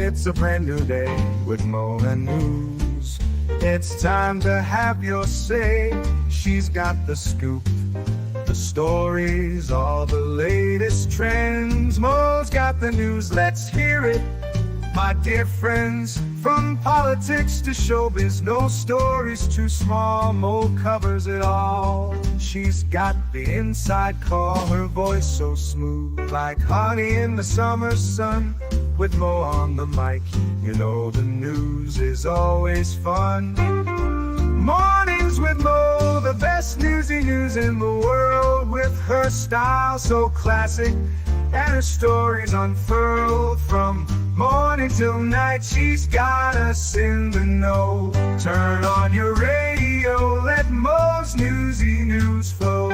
It's a brand new day with Mo and News. It's time to have your say. She's got the scoop, the stories, all the latest trends. Mo's got the news, let's hear it. My dear friends, from politics to showbiz, no story's too small. Mo covers it all. She's got the inside call, her voice so smooth, like honey in the summer sun. With Mo on the mic, you know the news is always fun. Mornings with Mo, the best newsy news in the world. With her style so classic and her stories unfurled, from morning till night, she's got us in the know. Turn on your radio, let Mo's newsy news flow.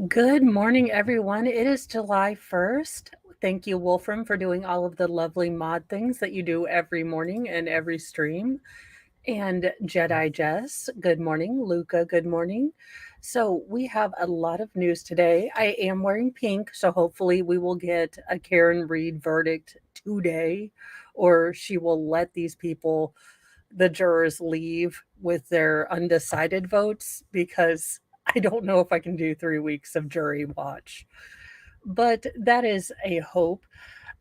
Good morning, everyone. It is July 1st. Thank you, Wolfram, for doing all of the lovely mod things that you do every morning and every stream. And Jedi Jess, good morning. Luca, good morning. So we have a lot of news today. I am wearing pink, so hopefully we will get a Karen Reed verdict today, or she will let these people, the jurors, leave with their undecided votes, because I don't know if I can do 3 weeks of jury watch. But that is a hope.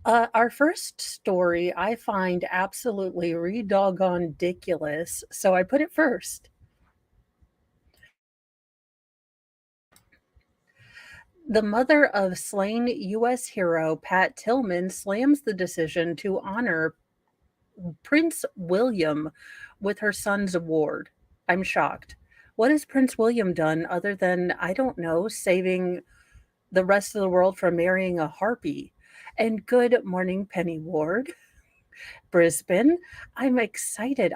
Our first story I find absolutely re-doggone ridiculous, so I put it first. The mother of slain U.S. hero Pat Tillman slams the decision to honor Prince William with her son's award. I'm shocked. What has Prince William done other than, I don't know, saving the rest of the world from marrying a harpy? And good morning, Penny Ward, Brisbane. I'm excited.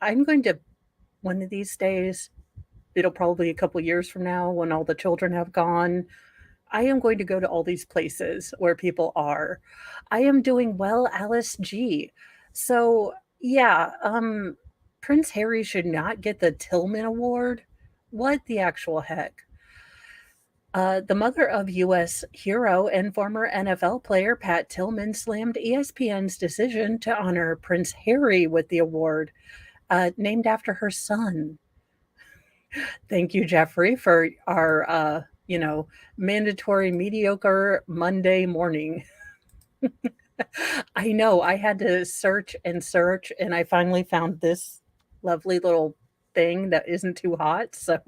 I'm going to, one of these days, it'll probably be a couple years from now when all the children have gone, I am going to go to all these places where people are. I am doing well, Alice G. So, yeah, Prince Harry should not get the Tillman Award. What the actual heck? The mother of U.S. hero and former NFL player Pat Tillman slammed ESPN's decision to honor Prince Harry with the award, named after her son. Thank you, Jeffrey, for our, mandatory mediocre Monday morning. I know, I had to search and search, and I finally found this lovely little thing that isn't too hot. So,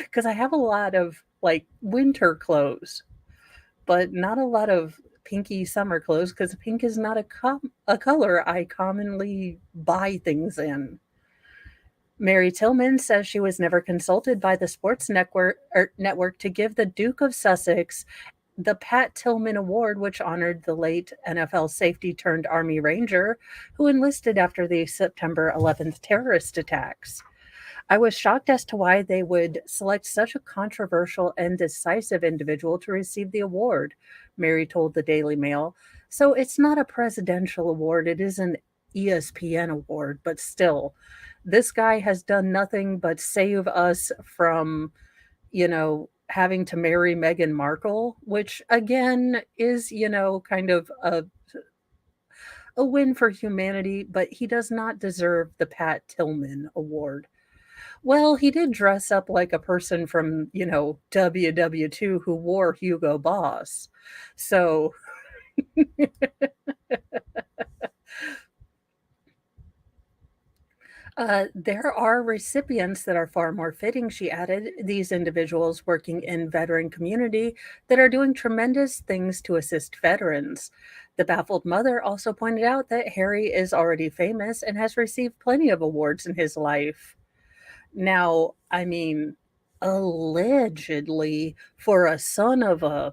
because I have a lot of like winter clothes, but not a lot of pinky summer clothes, because pink is not a color I commonly buy things in. Mary Tillman says she was never consulted by the sports network to give the Duke of Sussex the Pat Tillman Award, which honored the late NFL safety turned Army Ranger who enlisted after the September 11th terrorist attacks. I was shocked as to why they would select such a controversial and decisive individual to receive the award, Mary told the Daily Mail. So it's not a presidential award, it is an ESPN award, but still, this guy has done nothing but save us from, having to marry Meghan Markle, which again is, kind of a win for humanity, but he does not deserve the Pat Tillman Award. Well, he did dress up like a person from, WW2 who wore Hugo Boss. So there are recipients that are far more fitting, she added, these individuals working in veteran community that are doing tremendous things to assist veterans. The baffled mother also pointed out that Harry is already famous and has received plenty of awards in his life. Now, I mean, allegedly, for a son of a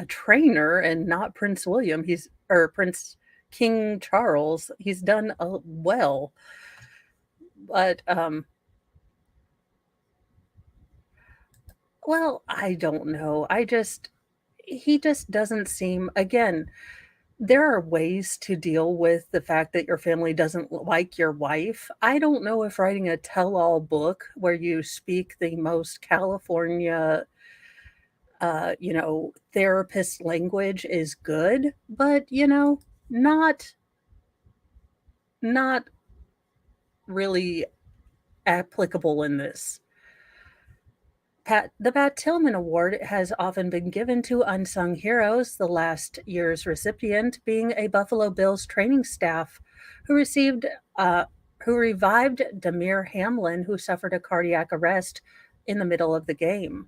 trainer and not Prince William, or Prince King Charles, he's done well. But well, I don't know. He just doesn't seem, again, There are ways to deal with the fact that your family doesn't like your wife. I don't know if writing a tell-all book where you speak the most California, therapist language is good, but, not not really applicable in this. The Pat Tillman Award has often been given to unsung heroes, the last year's recipient being a Buffalo Bills training staff who received uh, who revived Damir Hamlin, who suffered a cardiac arrest in the middle of the game.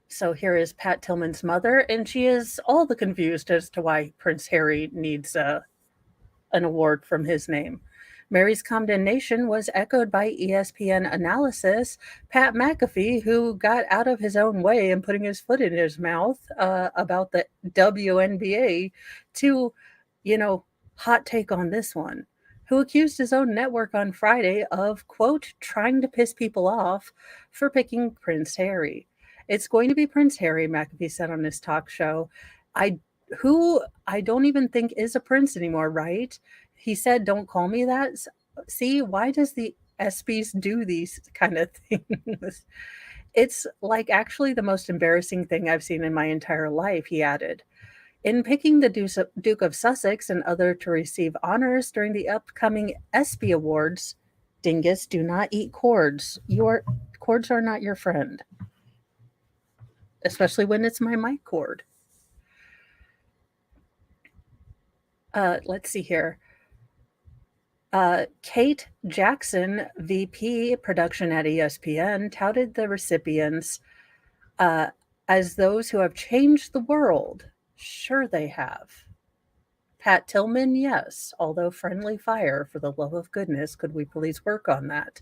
So here is Pat Tillman's mother, and she is all the confused as to why Prince Harry needs an award from his name. Mary's condemnation was echoed by ESPN analysis. Pat McAfee, who got out of his own way and putting his foot in his mouth about the WNBA, to, hot take on this one, who accused his own network on Friday of, quote, trying to piss people off for picking Prince Harry. It's going to be Prince Harry, McAfee said on his talk show. I who I don't even think is a prince anymore, right? He said, "Don't call me that." See, why does the ESPYs do these kind of things? It's like actually the most embarrassing thing I've seen in my entire life, he added. In picking the Duke of Sussex and other to receive honors during the upcoming ESPY Awards, dingus, do not eat cords. Cords are not your friend, especially when it's my mic cord. Let's see here. Kate Jackson, VP production at ESPN, touted the recipients uh, as those who have changed the world. Sure, they have. Pat Tillman, yes, although friendly fire, for the love of goodness, could we please work on that?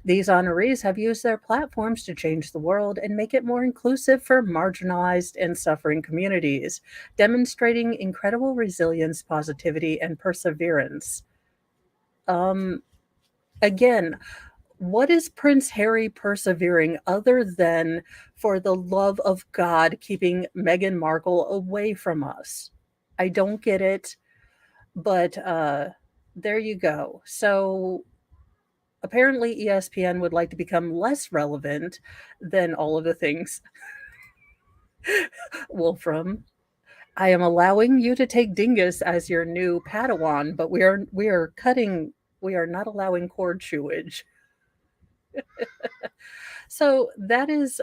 These honorees have used their platforms to change the world and make it more inclusive for marginalized and suffering communities, demonstrating incredible resilience, positivity, and perseverance. Um, Again, what is Prince Harry persevering other than for the love of God keeping Meghan Markle away from us? I don't get it, but there you go. So apparently ESPN would like to become less relevant than all of the things. Wolfram, I am allowing you to take Dingus as your new Padawan, but we are not allowing cord chewage. So that is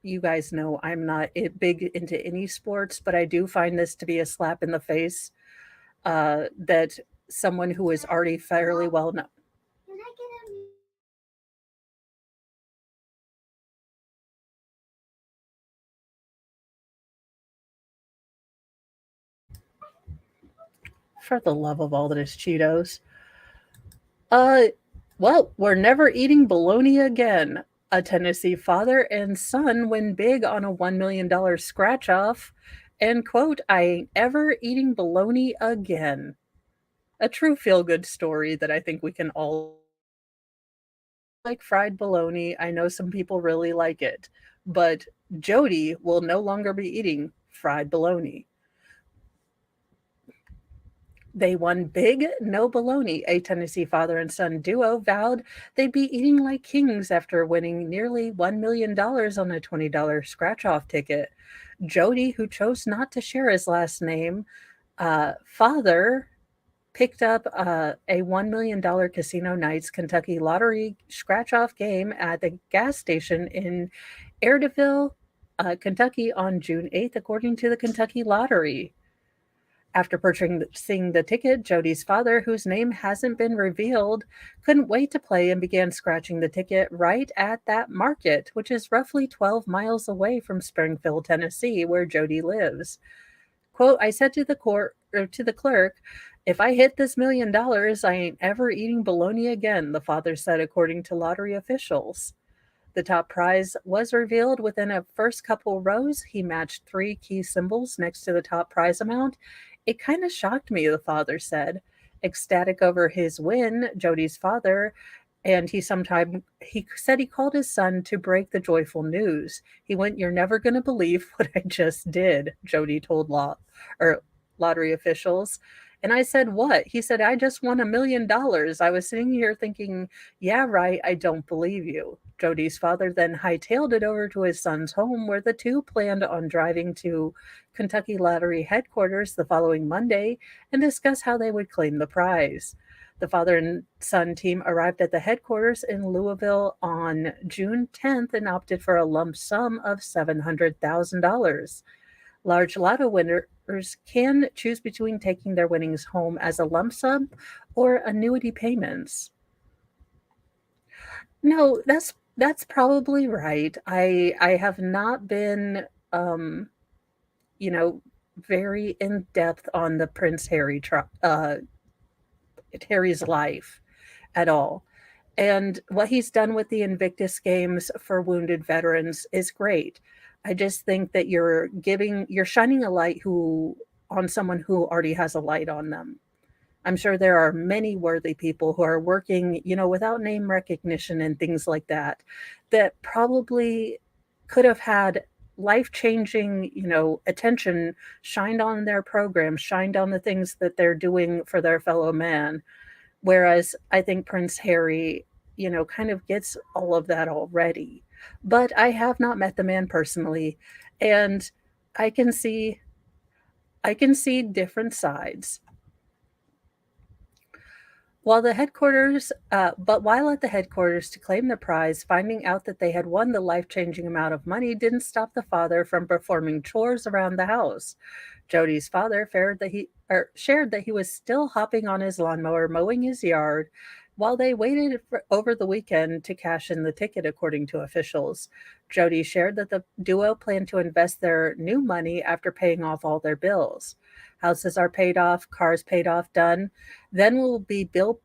you guys know I'm not big into any sports, but I do find this to be a slap in the face that someone who is already fairly well known. For the love of all that is Cheetos. Uh, well, we're never eating bologna again. A Tennessee father and son win big on a $1 million scratch off. And quote, I ain't ever eating bologna again. A true feel good story that I think we can all like fried bologna. I know some people really like it, but Jody will no longer be eating fried bologna. They won big, no baloney. A Tennessee father and son duo vowed they'd be eating like kings after winning nearly $1 million on a $20 scratch off ticket. Jody, who chose not to share his last name, father picked up a $1 million Casino Nights Kentucky Lottery scratch off game at the gas station in Airdeville, Kentucky on June 8th, according to the Kentucky Lottery. After purchasing the ticket, Jody's father, whose name hasn't been revealed, couldn't wait to play and began scratching the ticket right at that market, which is roughly 12 miles away from Springfield, Tennessee, where Jody lives. Quote, I said to the clerk, if I hit this $1 million, I ain't ever eating bologna again, the father said, according to lottery officials. The top prize was revealed within a first couple rows. He matched 3 key symbols next to the top prize amount. It kind of shocked me, the father said. Ecstatic over his win, Jody's father, and he said he called his son to break the joyful news. He went, you're never going to believe what I just did, Jody told lottery officials. And I said, "What?" He said, "I just won $1 million." I was sitting here thinking, "Yeah, right, I don't believe you." Jody's father then hightailed it over to his son's home, where the two planned on driving to Kentucky Lottery headquarters the following Monday and discuss how they would claim the prize. The father and son team arrived at the headquarters in Louisville on June 10th and opted for a lump sum of $700,000. Large lotto winners can choose between taking their winnings home as a lump sum or annuity payments. No, that's probably right. I have not been you know, very in depth on the Prince Harry's life at all. And what he's done with the Invictus Games for wounded veterans is great. I just think that you're shining a light who on someone who already has a light on them. I'm sure there are many worthy people who are working, without name recognition and things like that, that probably could have had life-changing, attention shined on their programs, shined on the things that they're doing for their fellow man. Whereas I think Prince Harry, kind of gets all of that already. But I have not met the man personally, and I can see I can see different sides. While at the headquarters to claim the prize, finding out that they had won the life-changing amount of money didn't stop the father from performing chores around the house. Jody's father shared that he was still hopping on his lawnmower, mowing his yard, while they waited over the weekend to cash in the ticket, according to officials. Jody shared that the duo planned to invest their new money after paying off all their bills. Houses are paid off, cars paid off, done. Then we'll be bill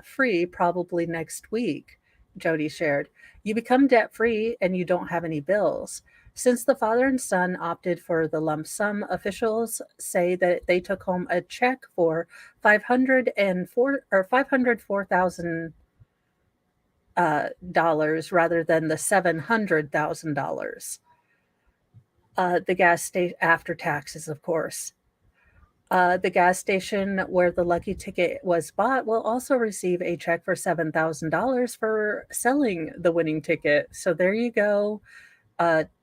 free probably next week, Jody shared. You become debt free and you don't have any bills. Since the father and son opted for the lump sum, officials say that they took home a check for 504,000 dollars rather than the $700,000. The gas station after taxes, of course. The gas station where the lucky ticket was bought will also receive a check for $7,000 for selling the winning ticket. So there you go.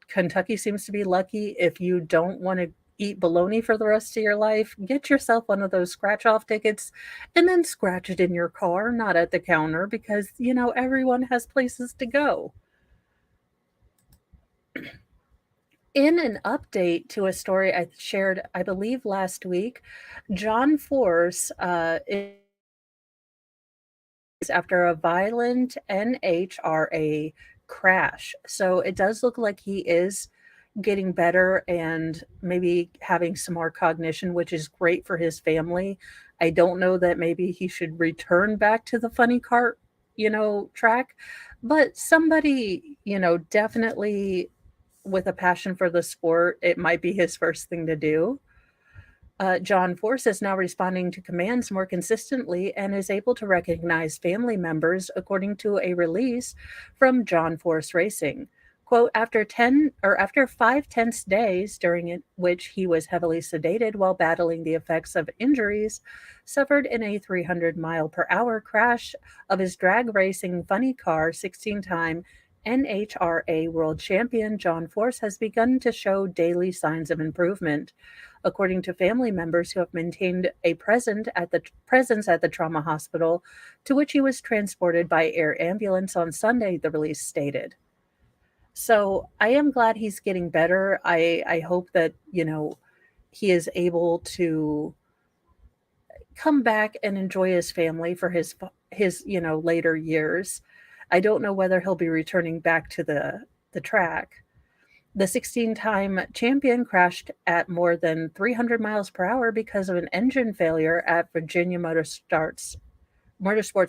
Kentucky seems to be lucky. If you don't want to eat bologna for the rest of your life, get yourself one of those scratch off tickets and then scratch it in your car, not at the counter, because, everyone has places to go. In an update to a story I shared, I believe, last week, John Force is after a violent NHRA crash. So it does look like he is getting better and maybe having some more cognition, which is great for his family. I don't know that maybe he should return back to the funny cart, track, but somebody, definitely with a passion for the sport, it might be his first thing to do. John Force is now responding to commands more consistently and is able to recognize family members, according to a release from John Force Racing. Quote, after 5 tense days during which he was heavily sedated while battling the effects of injuries suffered in a 300 mile per hour crash of his drag racing funny car, 16-time NHRA world champion John Force has begun to show daily signs of improvement. According to family members who have maintained a presence at the trauma hospital, to which he was transported by air ambulance on Sunday, the release stated. So I am glad he's getting better. I hope that, he is able to come back and enjoy his family for his later years. I don't know whether he'll be returning back to the track. The 16-time champion crashed at more than 300 miles per hour because of an engine failure at Virginia Motorsports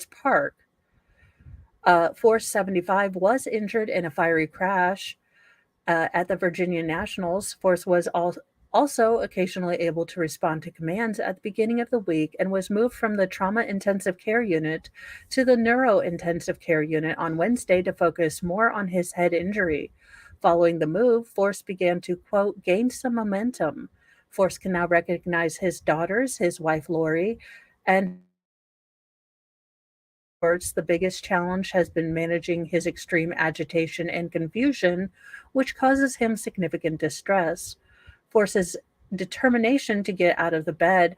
Park. Force 75 was injured in a fiery crash at the Virginia Nationals. Force was also occasionally able to respond to commands at the beginning of the week and was moved from the trauma intensive care unit to the neuro intensive care unit on Wednesday to focus more on his head injury. Following the move, Force began to, quote, gain some momentum. Force can now recognize his daughters, his wife Lori, and reports the biggest challenge has been managing his extreme agitation and confusion, which causes him significant distress. Force's determination to get out of the bed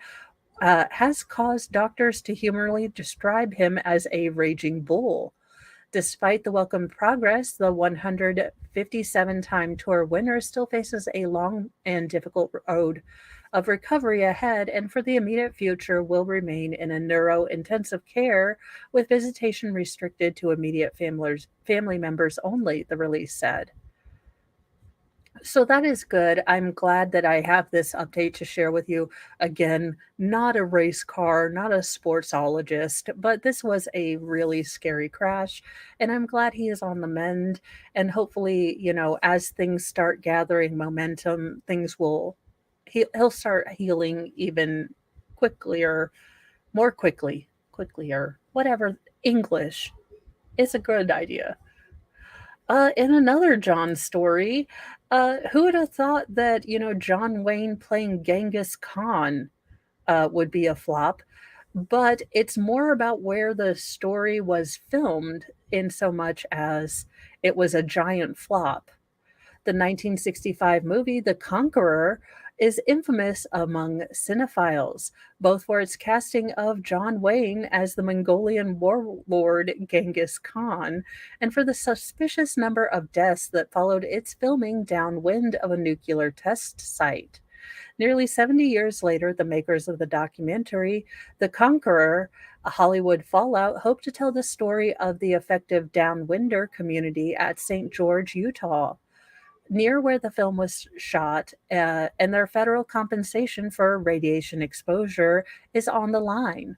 has caused doctors to humorously describe him as a raging bull. Despite the welcome progress, the 157-time tour winner still faces a long and difficult road of recovery ahead, and for the immediate future will remain in a neuro-intensive care with visitation restricted to immediate family members only, the release said. So that is good. I'm glad that I have this update to share with you. Again, not a race car, not a sportsologist, but this was a really scary crash. And I'm glad he is on the mend. And hopefully, as things start gathering momentum, he'll start healing even quicklier, more quicklier, whatever English. It's a good idea. In another John story, who would have thought that, John Wayne playing Genghis Khan would be a flop? But it's more about where the story was filmed in so much as it was a giant flop. The 1965 movie, The Conqueror, is infamous among cinephiles, both for its casting of John Wayne as the Mongolian warlord Genghis Khan, and for the suspicious number of deaths that followed its filming downwind of a nuclear test site. Nearly 70 years later, the makers of the documentary, The Conqueror, a Hollywood fallout, hope to tell the story of the effective downwinder community at St. George, Utah, near where the film was shot, and their federal compensation for radiation exposure is on the line.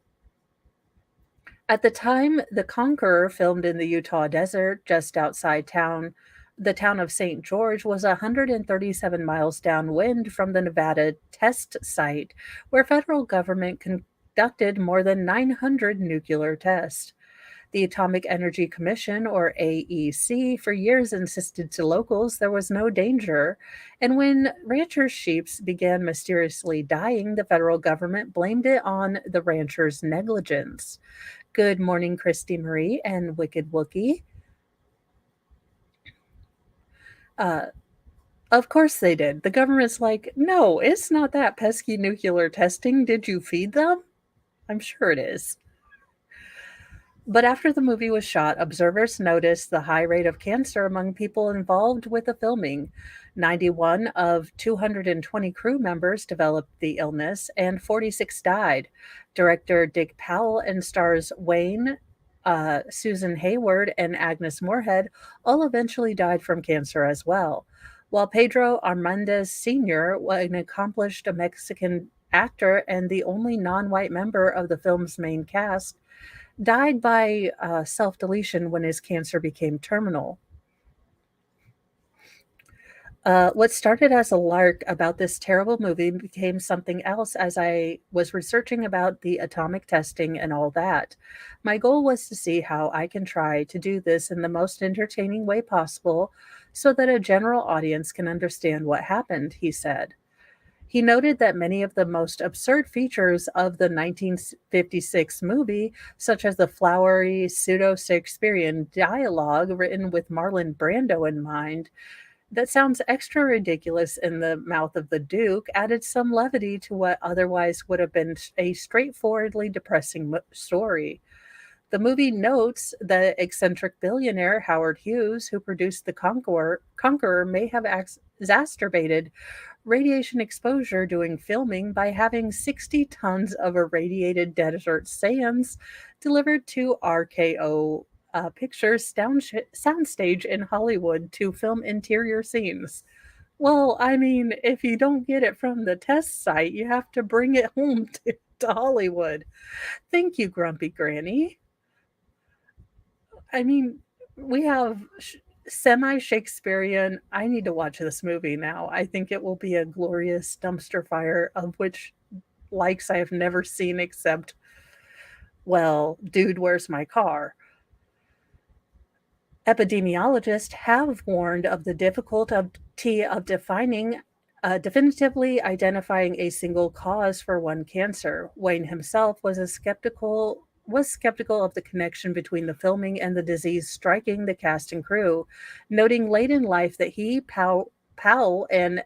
At the time, The Conqueror, filmed in the Utah desert just outside town, the town of St. George was 137 miles downwind from the Nevada test site, where federal government conducted more than 900 nuclear tests. The Atomic Energy Commission, or AEC, for years insisted to locals there was no danger, and when ranchers' sheep began mysteriously dying, the federal government blamed it on the ranchers' negligence. Good morning, Christy Marie and Wicked Wookie. Uh, of course they did. The government's like, no, it's not that pesky nuclear testing. Did you feed them? I'm sure it is. But after the movie was shot, observers noticed the high rate of cancer among people involved with the filming. 91 of 220 crew members developed the illness, and 46 died. Director Dick Powell and stars Wayne, Susan Hayward, and Agnes Moorehead all eventually died from cancer as well. While Pedro Armendez Sr., an accomplished Mexican actor and the only non white member of the film's main cast, died by self deletion when his cancer became terminal. What started as a lark about this terrible movie became something else as I was researching about the atomic testing and all that. My goal was to see how I can try to do this in the most entertaining way possible so that a general audience can understand what happened, he said. He noted that many of the most absurd features of the 1956 movie, such as the flowery pseudo Shakespearean dialogue written with Marlon Brando in mind, that sounds extra ridiculous in the mouth of the Duke, added some levity to what otherwise would have been a straightforwardly depressing story. The movie notes that eccentric billionaire Howard Hughes, who produced The Conqueror may have exacerbated radiation exposure during filming by having 60 tons of irradiated desert sands delivered to RKO Pictures soundstage in Hollywood to film interior scenes. Well, I mean, if you don't get it from the test site, you have to bring it home to Hollywood. Thank you, Grumpy Granny. I mean, we have semi Shakespearean. I need to watch this movie now. I think it will be a glorious dumpster fire of which likes I have never seen except, well, Dude, Where's My Car? Epidemiologists have warned of the difficulty of defining definitively identifying a single cause for one cancer. Wayne himself was skeptical of the connection between the filming and the disease striking the cast and crew, noting late in life that Powell, and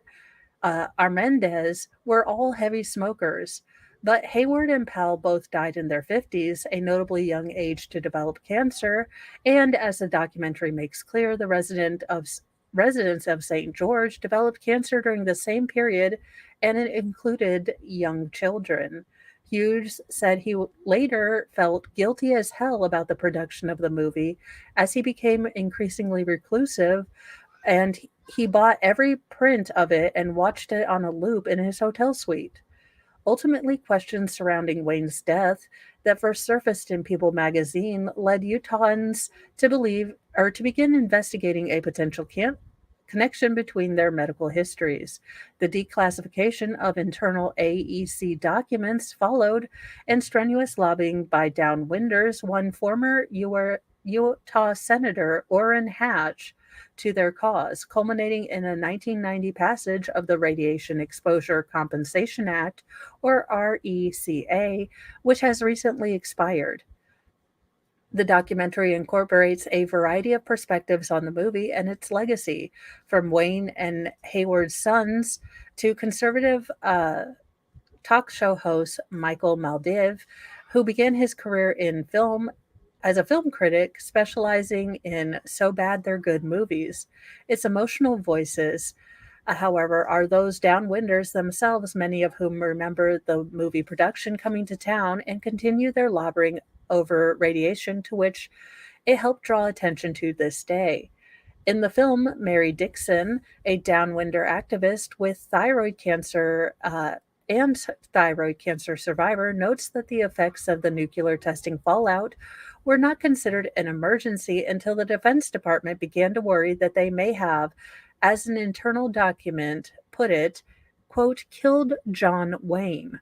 Armendez were all heavy smokers. But Hayward and Powell both died in their 50s, a notably young age to develop cancer, and as the documentary makes clear, the residents of St. George developed cancer during the same period, and it included young children. Hughes said he later felt guilty as hell about the production of the movie as he became increasingly reclusive, and he bought every print of it and watched it on a loop in his hotel suite. Ultimately, questions surrounding Wayne's death that first surfaced in People magazine led Utahns to believe or to begin investigating a potential connection between their medical histories. The declassification of internal AEC documents followed, and strenuous lobbying by downwinders won former Utah Senator Orrin Hatch to their cause, culminating in a 1990 passage of the Radiation Exposure Compensation Act, or RECA, which has recently expired. The documentary incorporates a variety of perspectives on the movie and its legacy, from Wayne and Hayward's sons to conservative talk show host Michael Maldiv, who began his career in film as a film critic specializing in So Bad They're Good movies. Its emotional voices, however, are those downwinders themselves, many of whom remember the movie production coming to town and continue their lobbying over radiation, to which it helped draw attention to this day. In the film, Mary Dixon, a downwinder activist with thyroid cancer survivor, notes that the effects of the nuclear testing fallout were not considered an emergency until the Defense Department began to worry that they may have, as an internal document put it, quote, killed John Wayne.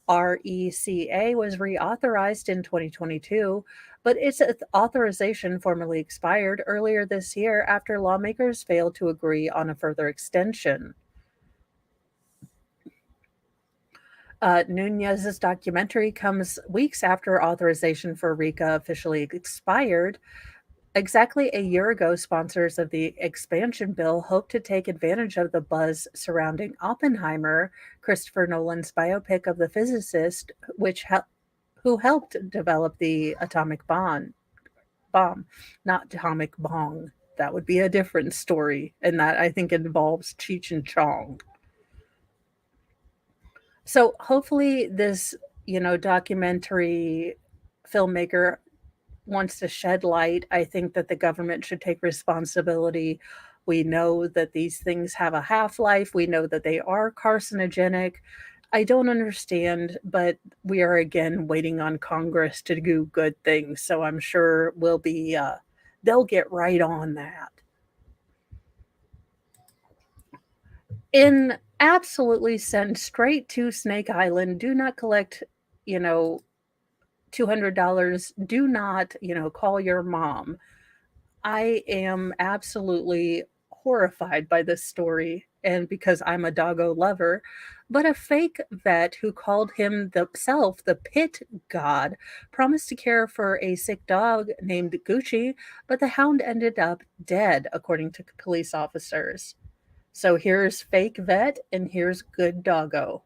RECA was reauthorized in 2022, but its authorization formally expired earlier this year after lawmakers failed to agree on a further extension. Nunez's documentary comes weeks after authorization for RECA officially expired. Exactly a year ago, sponsors of the expansion bill hoped to take advantage of the buzz surrounding Oppenheimer, Christopher Nolan's biopic of the physicist, who helped develop the atomic bomb, not atomic bong. That would be a different story, and that I think involves Cheech and Chong. So hopefully this, documentary filmmaker wants to shed light. I think that the government should take responsibility. We know that these things have a half-life. We know that they are carcinogenic. I don't understand, but we are again waiting on Congress to do good things. So I'm sure they'll get right on that. In absolutely send straight to Snake Island. Do not collect, $200. Do not, call your mom. I am absolutely horrified by this story, and because I'm a doggo lover, but a fake vet who called himself the pit god promised to care for a sick dog named Gucci, but the hound ended up dead, according to police officers. So here's fake vet and here's good doggo.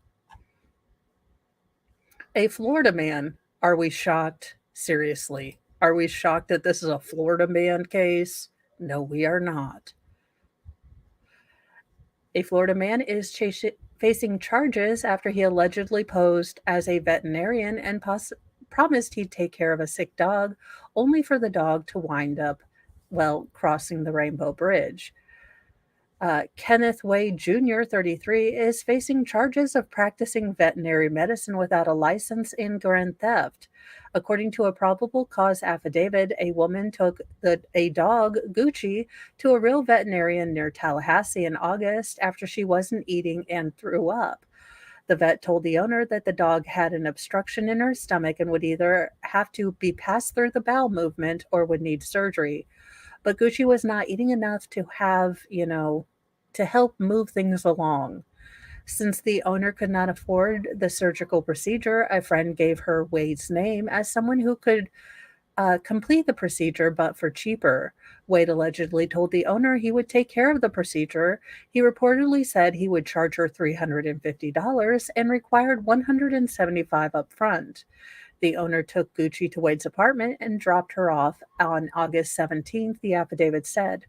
A Florida man. Are we shocked? Seriously. Are we shocked that this is a Florida man case? No, we are not. A Florida man is facing charges after he allegedly posed as a veterinarian and promised he'd take care of a sick dog, only for the dog to wind up, crossing the Rainbow Bridge. Kenneth Wade Jr., 33, is facing charges of practicing veterinary medicine without a license and grand theft. According to a probable cause affidavit, a woman took a dog, Gucci, to a real veterinarian near Tallahassee in August after she wasn't eating and threw up. The vet told the owner that the dog had an obstruction in her stomach and would either have to be passed through the bowel movement or would need surgery. But Gucci was not eating enough to have, to help move things along. Since the owner could not afford the surgical procedure, a friend gave her Wade's name as someone who could complete the procedure, but for cheaper. Wade allegedly told the owner he would take care of the procedure. He reportedly said he would charge her $350 and required $175 up front. The owner took Gucci to Wade's apartment and dropped her off on August 17th, the affidavit said.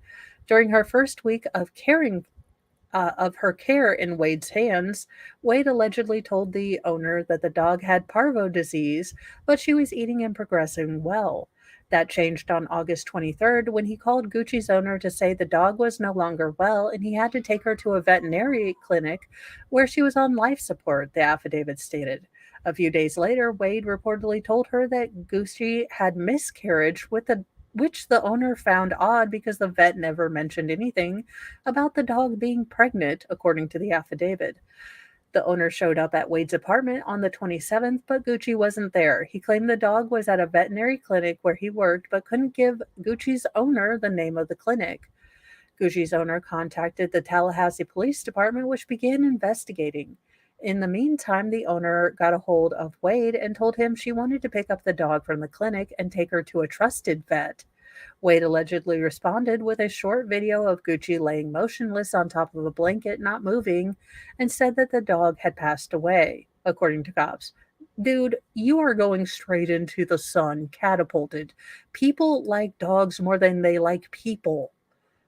During her first week of her care in Wade's hands, Wade allegedly told the owner that the dog had parvo disease, but she was eating and progressing well. That changed on August 23rd when he called Gucci's owner to say the dog was no longer well and he had to take her to a veterinary clinic where she was on life support, the affidavit stated. A few days later, Wade reportedly told her that Gucci had miscarriage which the owner found odd because the vet never mentioned anything about the dog being pregnant, according to the affidavit. The owner showed up at Wade's apartment on the 27th, but Gucci wasn't there. He claimed the dog was at a veterinary clinic where he worked, but couldn't give Gucci's owner the name of the clinic. Gucci's owner contacted the Tallahassee Police Department, which began investigating. In the meantime, the owner got a hold of Wade and told him she wanted to pick up the dog from the clinic and take her to a trusted vet. Wade allegedly responded with a short video of Gucci laying motionless on top of a blanket, not moving, and said that the dog had passed away, according to cops. Dude, you are going straight into the sun, catapulted. People like dogs more than they like people.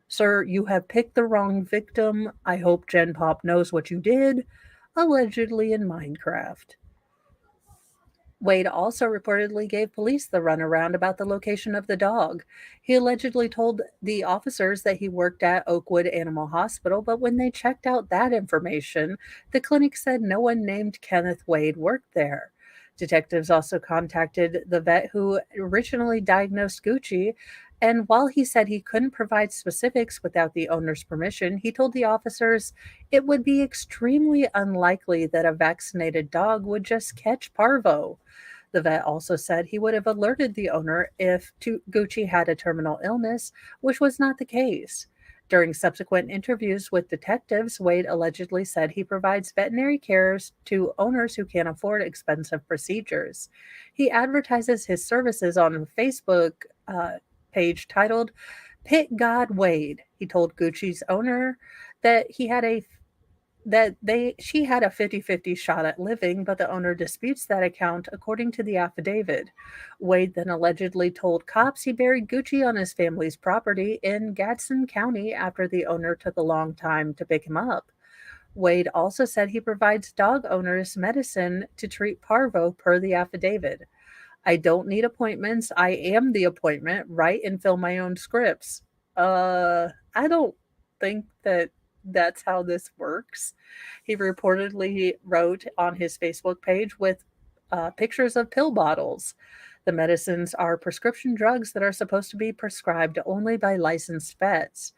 Sir, you have picked the wrong victim. I hope Gen Pop knows what you did. Allegedly in Minecraft. Wade also reportedly gave police the runaround about the location of the dog. He allegedly told the officers that he worked at Oakwood Animal Hospital, but when they checked out that information, the clinic said no one named Kenneth Wade worked there. Detectives also contacted the vet who originally diagnosed Gucci, and while he said he couldn't provide specifics without the owner's permission, he told the officers it would be extremely unlikely that a vaccinated dog would just catch parvo. The vet also said he would have alerted the owner if Gucci had a terminal illness, which was not the case. During subsequent interviews with detectives, Wade allegedly said he provides veterinary care to owners who can't afford expensive procedures. He advertises his services on a Facebook page titled Pit God Wade. He told Gucci's owner that she had a 50-50 shot at living, but the owner disputes that account, according to the affidavit. Wade then allegedly told cops he buried Gucci on his family's property in Gadsden County after the owner took a long time to pick him up. Wade also said he provides dog owners medicine to treat parvo per the affidavit. I don't need appointments. I am the appointment. Write and fill my own scripts. I don't think that's how this works. He reportedly wrote on his Facebook page with pictures of pill bottles. The medicines are prescription drugs that are supposed to be prescribed only by licensed vets.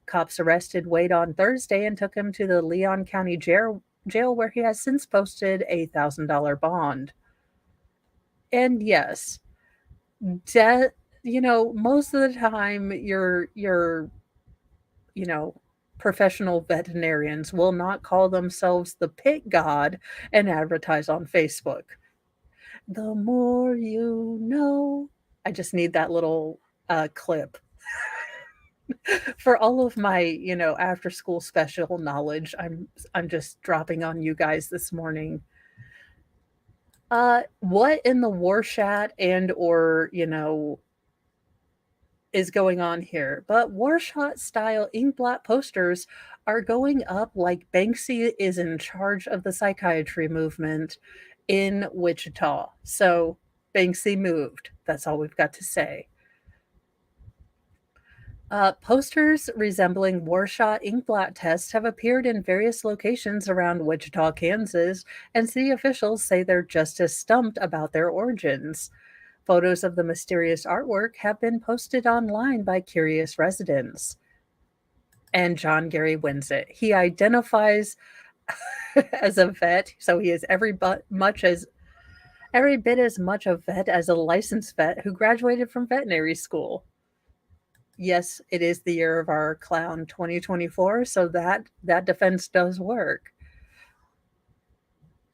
Cops arrested Wade on Thursday and took him to the Leon County jail where he has since posted a $1,000 bond. And yes, most of the time your professional veterinarians will not call themselves the pit god and advertise on Facebook. The more you know. I just need that little clip for all of my, after school special knowledge. I'm just dropping on you guys this morning. What in the Warshot is going on here? But Warshot style inkblot posters are going up like Banksy is in charge of the psychiatry movement in Wichita. So Banksy moved. That's all we've got to say. Posters resembling Warshot inkblot tests have appeared in various locations around Wichita, Kansas, and city officials say they're just as stumped about their origins. Photos of the mysterious artwork have been posted online by curious residents. And John Gary wins it. He identifies as a vet, so he is every bit as much a vet as a licensed vet who graduated from veterinary school. Yes, it is the year of our clown 2024, so that defense does work.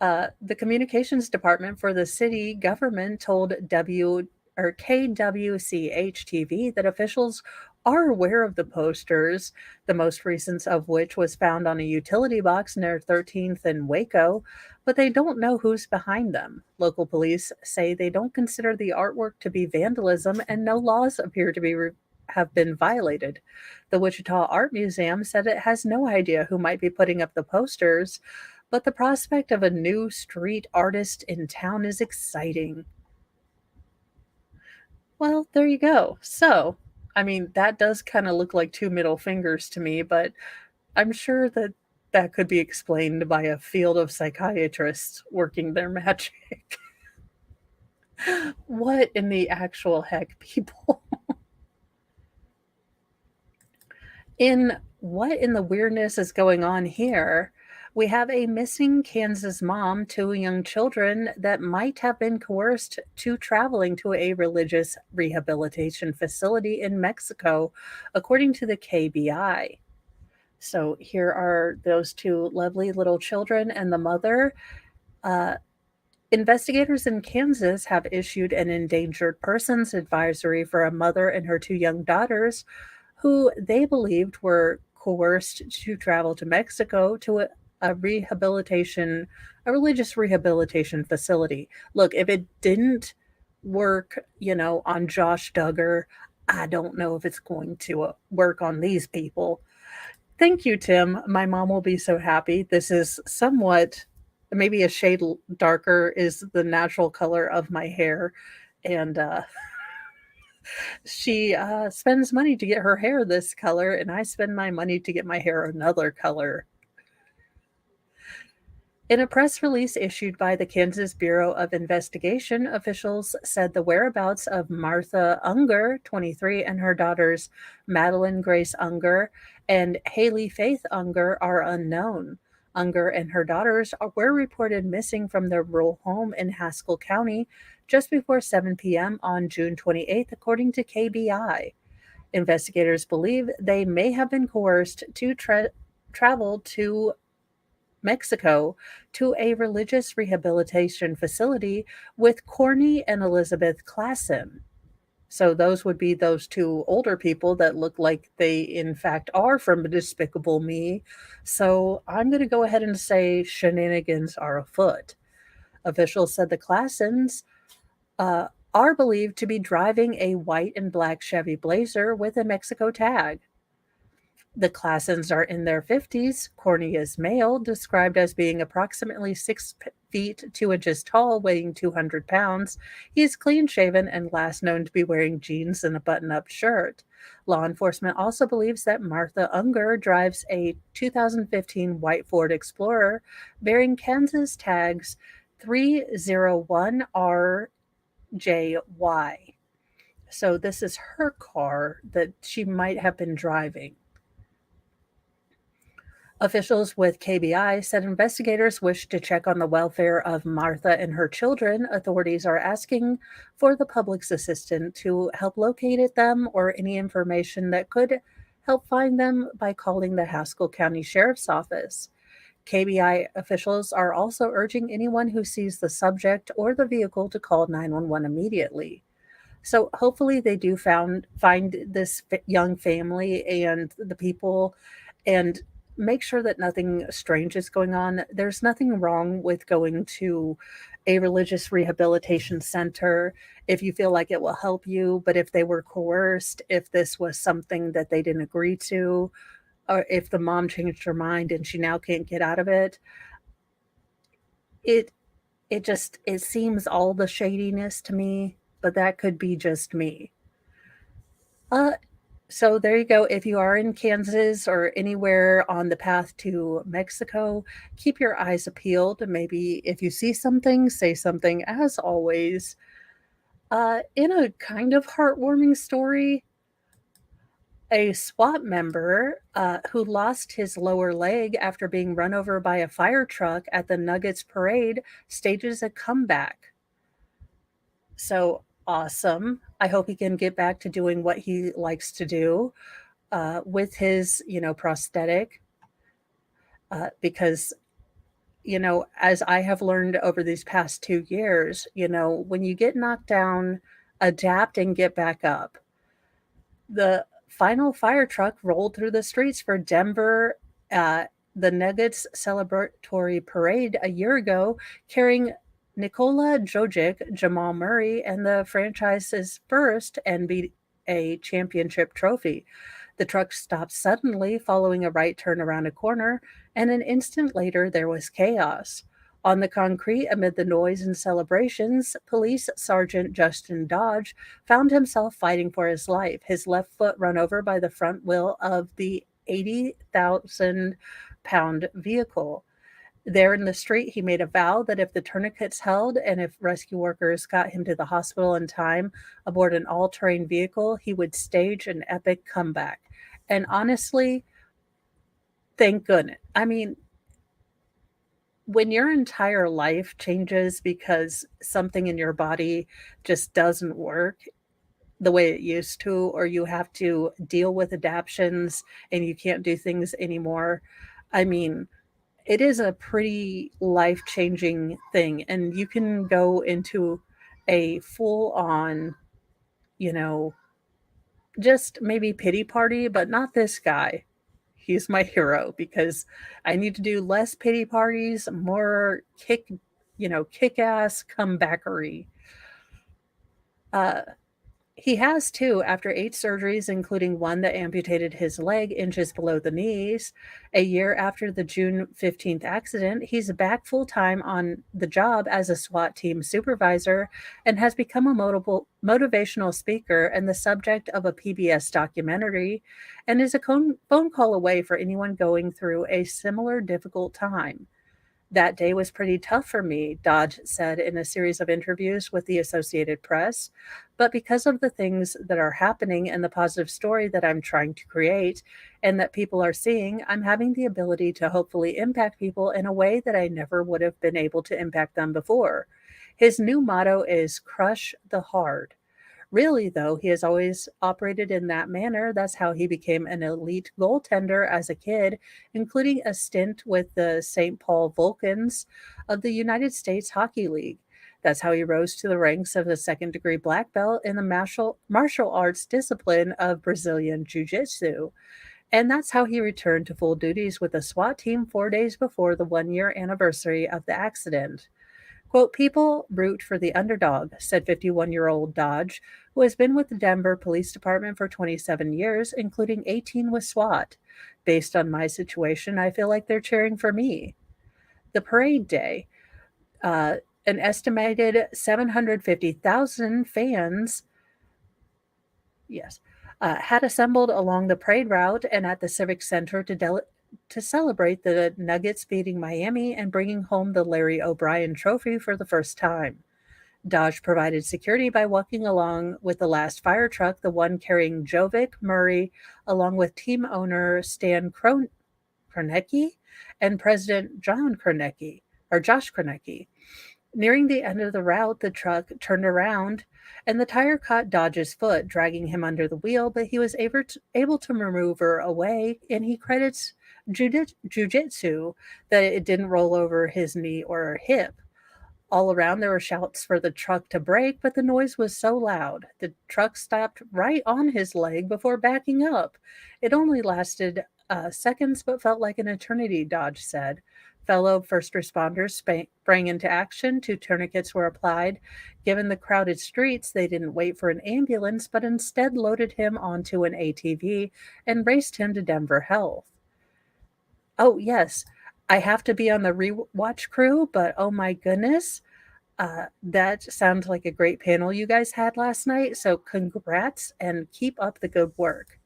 The communications department for the city government told KWCH TV that officials are aware of the posters, the most recent of which was found on a utility box near 13th and Waco, but they don't know who's behind them. Local police say they don't consider the artwork to be vandalism and no laws appear to have been violated. The Wichita Art Museum said it has no idea who might be putting up the posters, but the prospect of a new street artist in town is exciting. Well, there you go. So, I mean, that does kind of look like two middle fingers to me, but I'm sure that that could be explained by a field of psychiatrists working their magic. What in the actual heck, people? In what in the weirdness is going on here? We have a missing Kansas mom, two young children that might have been coerced to traveling to a religious rehabilitation facility in Mexico, according to the KBI. So here are those two lovely little children and the mother. Uh, Investigators in Kansas have issued an endangered persons advisory for a mother and her two young daughters who they believed were coerced to travel to Mexico to a rehabilitation, a religious rehabilitation facility. Look, if it didn't work, on Josh Duggar, I don't know if it's going to work on these people. Thank you, Tim. My mom will be so happy. This is somewhat, maybe a shade darker is the natural color of my hair. And she spends money to get her hair this color, and I spend my money to get my hair another color. In a press release issued by the Kansas Bureau of Investigation, officials said the whereabouts of Martha Unger, 23, and her daughters Madeline Grace Unger and Haley Faith Unger are unknown. Unger and her daughters were reported missing from their rural home in Haskell County just before 7 p.m. on June 28th, according to KBI. Investigators believe they may have been coerced to travel to Mexico to a religious rehabilitation facility with Corny and Elizabeth Klassen. So those would be those two older people that look like they, in fact, are from Despicable Me. So I'm going to go ahead and say shenanigans are afoot. Officials said the Klassens are believed to be driving a white and black Chevy Blazer with a Mexico tag. The Klassens are in their 50s. Corny is male, described as being approximately 6 feet 2 inches tall, weighing 200 pounds. He is clean shaven and last known to be wearing jeans and a button up shirt. Law enforcement also believes that Martha Unger drives a 2015 white Ford Explorer bearing Kansas tags 301RJY. So this is her car that she might have been driving. Officials with KBI said investigators wish to check on the welfare of Martha and her children. Authorities are asking for the public's assistance to help locate them or any information that could help find them by calling the Haskell County Sheriff's Office. KBI officials are also urging anyone who sees the subject or the vehicle to call 911 immediately. So hopefully they do find this young family and the people and make sure that nothing strange is going on. There's nothing wrong with going to a religious rehabilitation center if you feel like it will help you. But if they were coerced, if this was something that they didn't agree to, or if the mom changed her mind and she now can't get out of it, it seems all the shadiness to me, but that could be just me. So there you go. If you are in Kansas or anywhere on the path to Mexico, keep your eyes peeled. Maybe if you see something, say something. As always, in a kind of heartwarming story, a SWAT member who lost his lower leg after being run over by a fire truck at the Nuggets parade stages a comeback. So awesome. I hope he can get back to doing what he likes to do with his, prosthetic, because as I have learned over these past 2 years, when you get knocked down, adapt and get back up. The final fire truck rolled through the streets for Denver, the Nuggets celebratory parade a year ago, carrying Nikola Jokic, Jamal Murray, and the franchise's first NBA championship trophy. The truck stopped suddenly following a right turn around a corner, and an instant later there was chaos. On the concrete, amid the noise and celebrations, Police Sergeant Justin Dodge found himself fighting for his life, his left foot run over by the front wheel of the 80,000-pound vehicle. There in the street, he made a vow that if the tourniquets held and if rescue workers got him to the hospital in time aboard an all terrain vehicle, he would stage an epic comeback. And honestly, thank goodness. I mean, when your entire life changes because something in your body just doesn't work the way it used to, or you have to deal with adaptions and you can't do things anymore, I mean, it is a pretty life changing thing. And you can go into a full on, you know, just maybe pity party, but not this guy. He's my hero because I need to do less pity parties, more kick ass comebackery. Uh, He has too, after 8 surgeries, including one that amputated his leg inches below the knees. A year after the June 15th accident, he's back full time on the job as a SWAT team supervisor and has become a motivational speaker and the subject of a PBS documentary, and is a phone call away for anyone going through a similar difficult time. That day was pretty tough for me, Dodge said in a series of interviews with the Associated Press. But because of the things that are happening and the positive story that I'm trying to create and that people are seeing, I'm having the ability to hopefully impact people in a way that I never would have been able to impact them before. His new motto is crush the hard. Really, though, he has always operated in that manner. That's how he became an elite goaltender as a kid, including a stint with the St. Paul Vulcans of the United States Hockey League. That's how he rose to the ranks of a second degree black belt in the martial arts discipline of Brazilian Jiu Jitsu. And that's how he returned to full duties with the SWAT team 4 days before the 1 year anniversary of the accident. Quote, people root for the underdog, said 51-year-old Dodge, who has been with the Denver Police Department for 27 years, including 18 with SWAT. Based on my situation, I feel like they're cheering for me. The parade day, uh, an estimated 750,000 fans, yes, had assembled along the parade route and at the Civic Center to celebrate the Nuggets beating Miami and bringing home the Larry O'Brien Trophy for the first time. Dodge provided security by walking along with the last fire truck, the one carrying Jovic Murray, along with team owner Stan Kroenke and President Josh Kroenke. Nearing the end of the route, the truck turned around and the tire caught Dodge's foot, dragging him under the wheel, but he was able to maneuver away, and he credits jujitsu that it didn't roll over his knee or hip. All around, there were shouts for the truck to brake, but the noise was so loud. The truck stopped right on his leg before backing up. It only lasted seconds, but felt like an eternity, Dodge said. Fellow first responders sprang into action. 2 tourniquets were applied. Given the crowded streets, they didn't wait for an ambulance, but instead loaded him onto an ATV and raced him to Denver Health. Oh, yes, I have to be on the rewatch crew, but oh my goodness, that sounds like a great panel you guys had last night. So congrats and keep up the good work.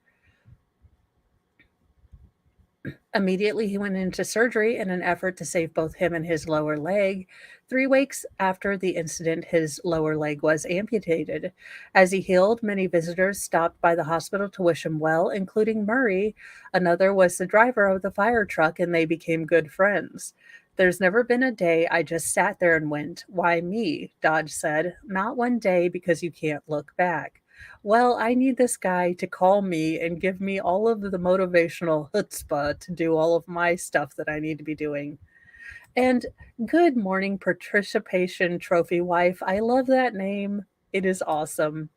Immediately, he went into surgery in an effort to save both him and his lower leg. 3 weeks after the incident, his lower leg was amputated. As he healed, many visitors stopped by the hospital to wish him well, including Murray. Another was the driver of the fire truck, and they became good friends. There's never been a day I just sat there and went, why me? Dodge said. Not one day because you can't look back. Well, I need this guy to call me and give me all of the motivational chutzpah to do all of my stuff that I need to be doing. And good morning, participation trophy wife. I love that name. It is awesome.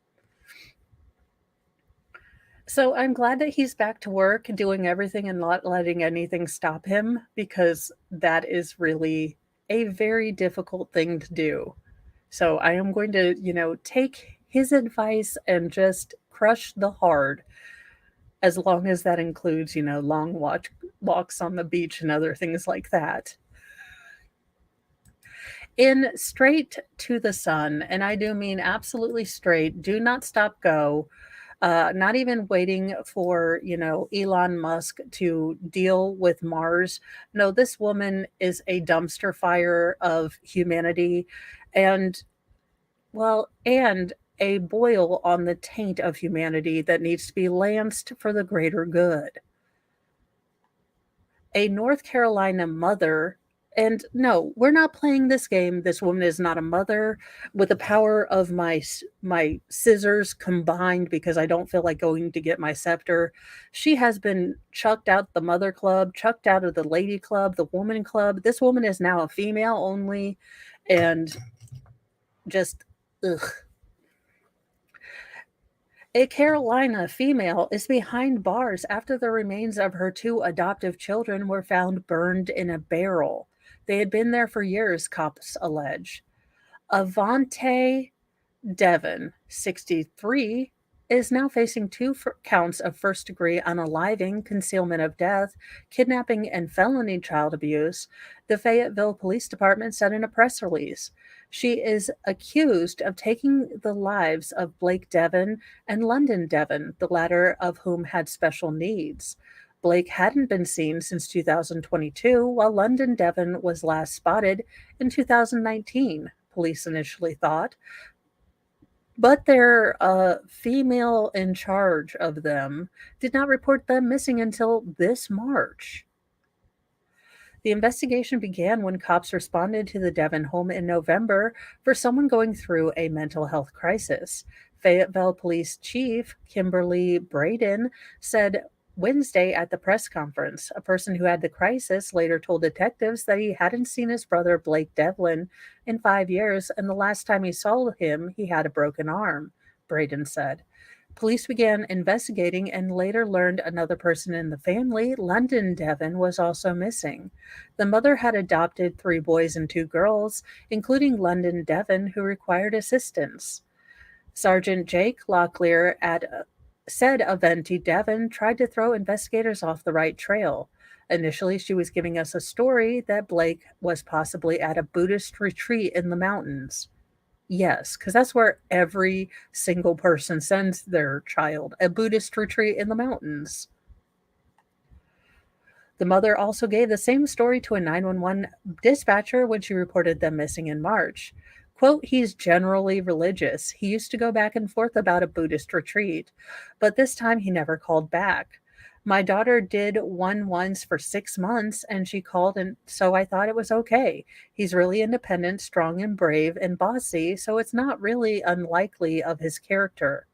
So I'm glad that he's back to work and doing everything and not letting anything stop him because that is really a very difficult thing to do. So I am going to, take his advice and just crush the hard as long as that includes, long walks on the beach and other things like that. In Straight to the Sun, and I do mean absolutely straight, do not stop, go. Not even waiting for, Elon Musk to deal with Mars. No, this woman is a dumpster fire of humanity and, well, and a boil on the taint of humanity that needs to be lanced for the greater good. A North Carolina mother, and no, we're not playing this game. This woman is not a mother with the power of my scissors combined because I don't feel like going to get my scepter. She has been chucked out the mother club, chucked out of the lady club, the woman club. This woman is now a female only and just ugh. A Carolina female is behind bars after the remains of her two adoptive children were found burned in a barrel. They had been there for years, cops allege. Avante Devon, 63, is now facing two counts of first degree unaliving, concealment of death, kidnapping, and felony child abuse, the Fayetteville Police Department said in a press release. She is accused of taking the lives of Blake Devon and London Devon, the latter of whom had special needs. Blake hadn't been seen since 2022, while London Devon was last spotted in 2019, police initially thought. But their female in charge of them did not report them missing until this March. The investigation began when cops responded to the Devon home in November for someone going through a mental health crisis. Fayetteville Police Chief Kimberly Braden said Wednesday at the press conference. A person who had the crisis later told detectives that he hadn't seen his brother Blake Devlin in 5 years, and the last time he saw him, he had a broken arm, Braden said. Police began investigating and later learned another person in the family, London Devon, was also missing. The mother had adopted 3 boys and 2 girls, including London Devon, who required assistance. Sergeant Jake Locklear said Aventi Devon tried to throw investigators off the right trail. Initially, she was giving us a story that Blake was possibly at a Buddhist retreat in the mountains. Yes, because that's where every single person sends their child, a Buddhist retreat in the mountains. The mother also gave the same story to a 911 dispatcher when she reported them missing in March. Quote, he's generally religious. He used to go back and forth about a Buddhist retreat, but this time he never called back. My daughter did one once for 6 months and she called, and so I thought it was okay. He's really independent, strong and brave and bossy, so it's not really unlikely of his character.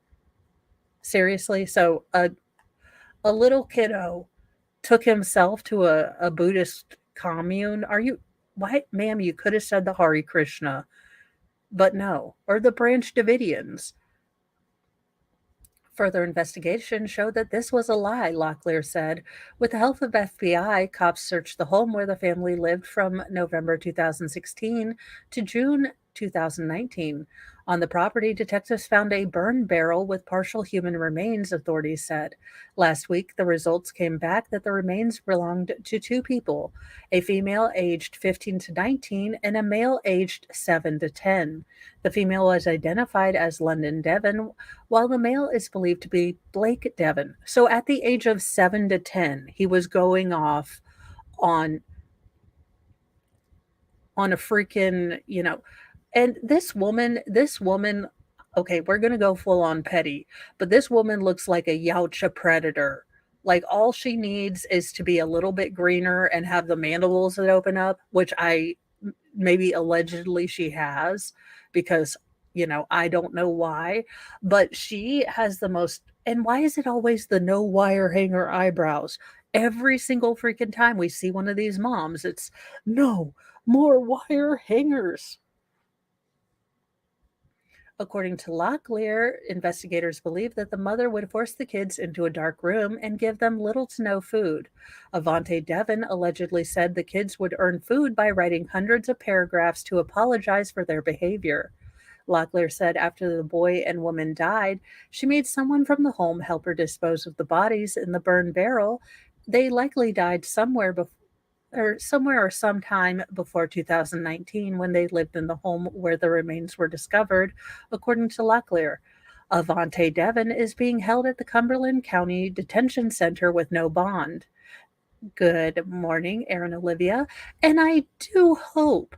Seriously, so a little kiddo took himself to a Buddhist commune. Are you, why, ma'am, you could have said the Hare Krishna, but no, or the Branch Davidians. Further investigation showed that this was a lie, Locklear said. With the help of FBI, cops searched the home where the family lived from November 2016 to June 2019. On the property, detectives found a burn barrel with partial human remains, authorities said. Last week, the results came back that the remains belonged to 2 people, a female aged 15 to 19 and a male aged 7 to 10. The female was identified as London Devon, while the male is believed to be Blake Devon. So at the age of 7 to 10, he was going off on a freaking, and this woman, okay, we're going to go full on petty, but this woman looks like a Yautja predator. Like all she needs is to be a little bit greener and have the mandibles that open up, which I maybe allegedly she has because, I don't know why, but she has the most, and why is it always the no wire hanger eyebrows? Every single freaking time we see one of these moms, it's no, More wire hangers. According to Locklear, investigators believe that the mother would force the kids into a dark room and give them little to no food. Avante Devon allegedly said the kids would earn food by writing hundreds of paragraphs to apologize for their behavior. Locklear said after the boy and woman died, she made someone from the home help her dispose of the bodies in the burn barrel. They likely died somewhere or sometime before 2019 when they lived in the home where the remains were discovered, according to Locklear. Avante Devon is being held at the Cumberland County Detention Center with no bond. Good morning, Aaron Olivia. And I do hope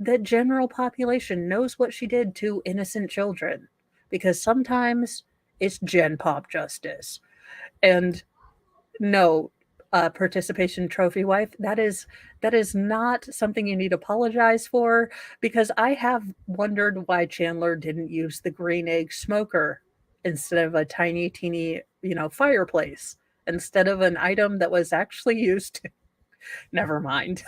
that general population knows what she did to innocent children, because sometimes it's Gen Pop justice. And no, participation trophy wife, that is not something you need to apologize for, because I have wondered why Chandler didn't use the green egg smoker instead of a tiny teeny, fireplace, instead of an item that was actually used. Never mind.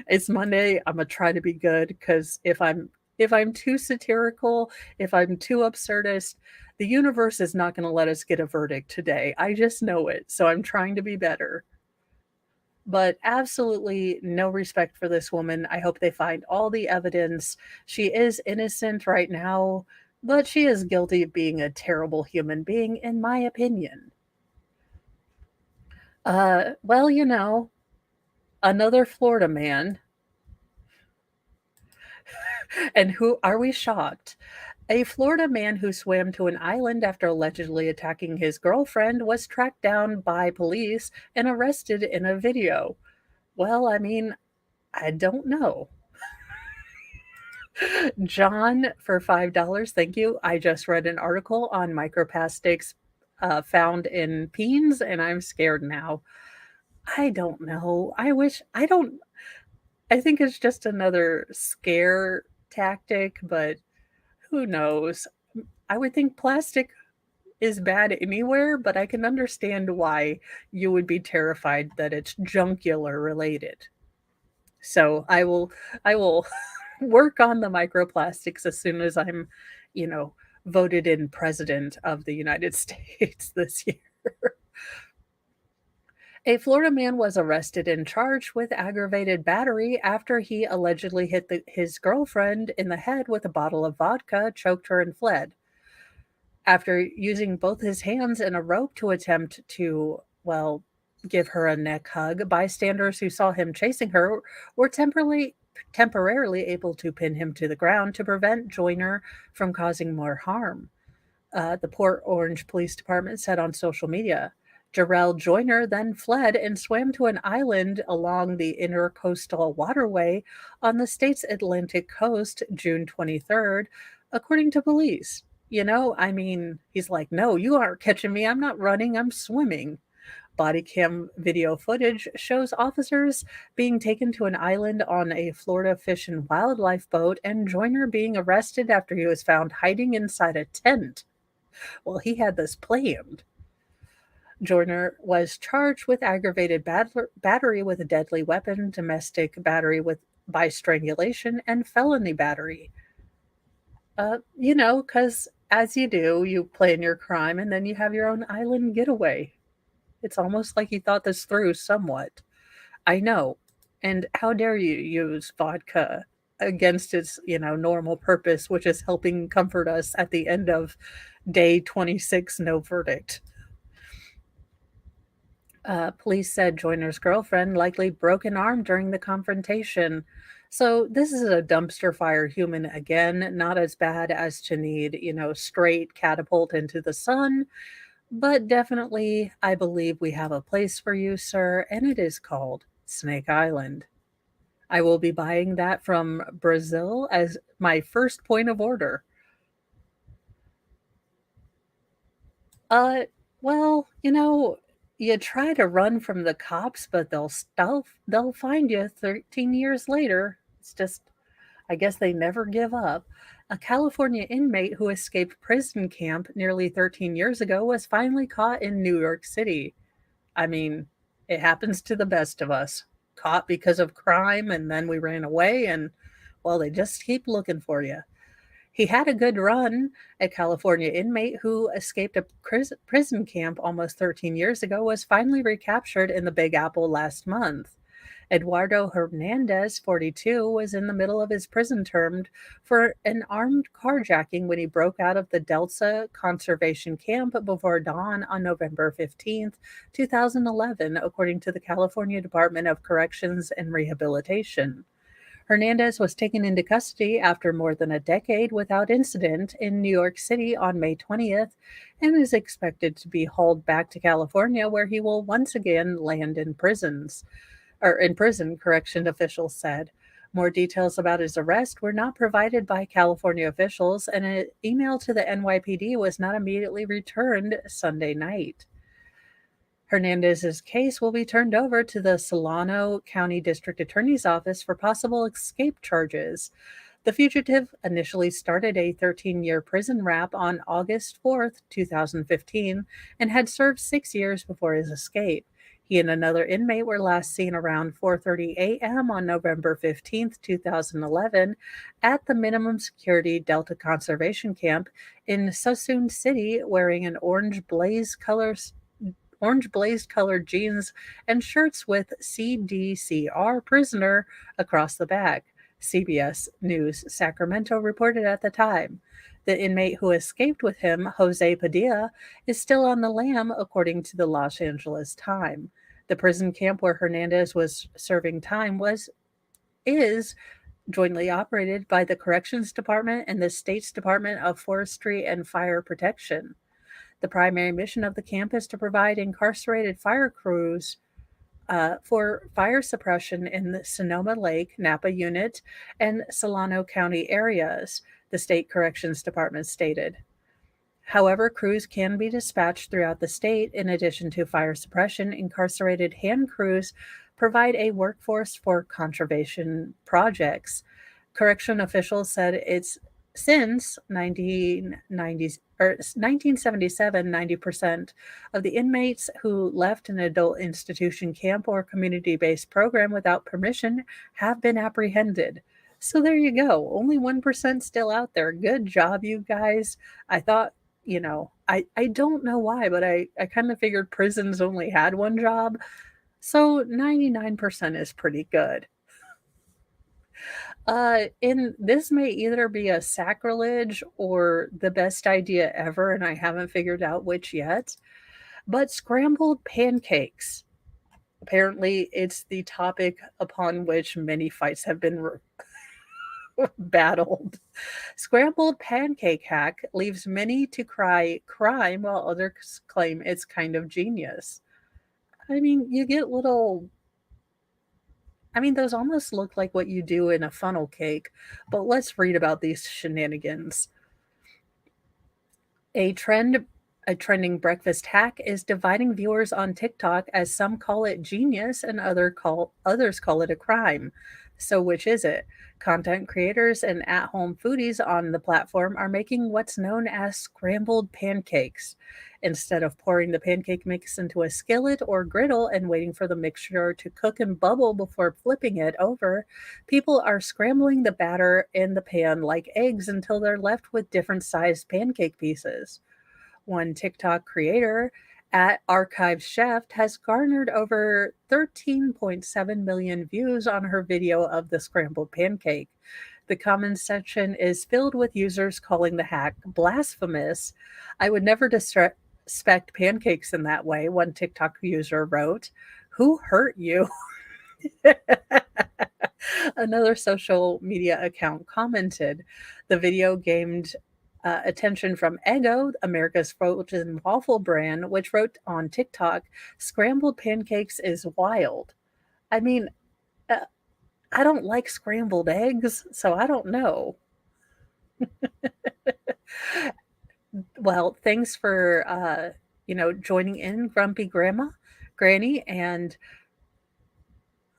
It's Monday. I'm gonna try to be good, because if I'm too satirical, if I'm too absurdist, the universe is not going to let us get a verdict today. I just know it. So I'm trying to be better. But absolutely no respect for this woman. I hope they find all the evidence. She is innocent right now, but she is guilty of being a terrible human being, in my opinion. Well, another Florida man. And who are we shocked? A Florida man who swam to an island after allegedly attacking his girlfriend was tracked down by police and arrested in a video. Well, I mean, I don't know. John, for $5, thank you. I just read an article on microplastics found in peens, and I'm scared now. I don't know. I think it's just another scare tactic, but who knows? I would think plastic is bad anywhere, but I can understand why you would be terrified that it's jungular related. So I will work on the microplastics as soon as I'm, you know, voted in president of the United States this year. A Florida man was arrested and charged with aggravated battery after he allegedly hit his girlfriend in the head with a bottle of vodka, choked her, and fled. After using both his hands and a rope to attempt to, well, give her a neck hug, bystanders who saw him chasing her were temporarily able to pin him to the ground to prevent Joyner from causing more harm. The Port Orange Police Department said on social media. Jarrell Joyner then fled and swam to an island along the intercoastal waterway on the state's Atlantic coast June 23rd, according to police. I mean, he's like, no, you aren't catching me. I'm not running, I'm swimming. Body cam video footage shows officers being taken to an island on a Florida Fish and Wildlife boat and Joyner being arrested after he was found hiding inside a tent. Well, he had this planned. Joyner was charged with aggravated battery with a deadly weapon, domestic battery by strangulation, and felony battery. Because as you do, you plan your crime and then you have your own island getaway. It's almost like he thought this through somewhat. I know. And how dare you use vodka against its, normal purpose, which is helping comfort us at the end of day 26, no verdict. Police said Joyner's girlfriend likely broke an arm during the confrontation. So this is a dumpster fire human again, not as bad as to need, straight catapult into the sun, but definitely I believe we have a place for you, sir, and it is called Snake Island. I will be buying that from Brazil as my first point of order. Uh, well, you try to run from the cops, but they'll find you 13 years later. It's just, I guess they never give up. A California inmate who escaped prison camp nearly 13 years ago was finally caught in New York City. I mean, it happens to the best of us. caught because of crime and then we ran away and, well, they just keep looking for you. He had a good run. A California inmate who escaped a prison camp almost 13 years ago was finally recaptured in the Big Apple last month. Eduardo Hernandez, 42, was in the middle of his prison term for an armed carjacking when he broke out of the Delta conservation camp before dawn on November 15th, 2011, according to the California Department of Corrections and Rehabilitation. Hernandez was taken into custody after more than a decade without incident in New York City on May 20th and is expected to be hauled back to California, where he will once again land in prison, correction officials said. More details about his arrest were not provided by California officials, and an email to the NYPD was not immediately returned Sunday night. Hernandez's case will be turned over to the Solano County District Attorney's Office for possible escape charges. The fugitive initially started a 13-year prison rap on August 4th, 2015, and had served 6 years before his escape. He and another inmate were last seen around 4:30 a.m. on November 15th, 2011, at the minimum security Delta Conservation Camp in Suisun City, wearing an orange blaze colored jeans and shirts with CDCR prisoner across the back, CBS News Sacramento reported at the time. The inmate who escaped with him, Jose Padilla, is still on the lam, according to the Los Angeles Times. The prison camp where Hernandez was serving time is jointly operated by the Corrections Department and the state's Department of Forestry and Fire Protection. The primary mission of the camp is to provide incarcerated fire crews for fire suppression in the Sonoma Lake, Napa Unit, and Solano County areas, the state corrections department stated. However, crews can be dispatched throughout the state. In addition to fire suppression, incarcerated hand crews provide a workforce for conservation projects. Correction officials said it's since 1977, 90% of the inmates who left an adult institution camp or community-based program without permission have been apprehended. So there you go. Only 1% still out there. Good job, you guys. I thought, I don't know why, but I kind of figured prisons only had one job. So 99% is pretty good. And this may either be a sacrilege or the best idea ever, and I haven't figured out which yet. But scrambled pancakes. Apparently, it's the topic upon which many fights have been battled. Scrambled pancake hack leaves many to cry crime, while others claim it's kind of genius. I mean, you get those almost look like what you do in a funnel cake, but let's read about these shenanigans. A trending breakfast hack is dividing viewers on TikTok, as some call it genius and others call it a crime. So which is it? Content creators and at-home foodies on the platform are making what's known as scrambled pancakes. Instead of pouring the pancake mix into a skillet or griddle and waiting for the mixture to cook and bubble before flipping it over, people are scrambling the batter in the pan like eggs until they're left with different sized pancake pieces. One TikTok creator, at Archive Chef, has garnered over 13.7 million views on her video of the scrambled pancake. The comment section is filled with users calling the hack blasphemous. I would never disrespect pancakes in that way, one TikTok user wrote. Who hurt you? Another social media account commented. The video gained attention from Eggo, America's frozen waffle brand, which wrote on TikTok, "Scrambled pancakes is wild." I mean, I don't like scrambled eggs, so I don't know. Well, thanks for joining in, Grumpy Granny, and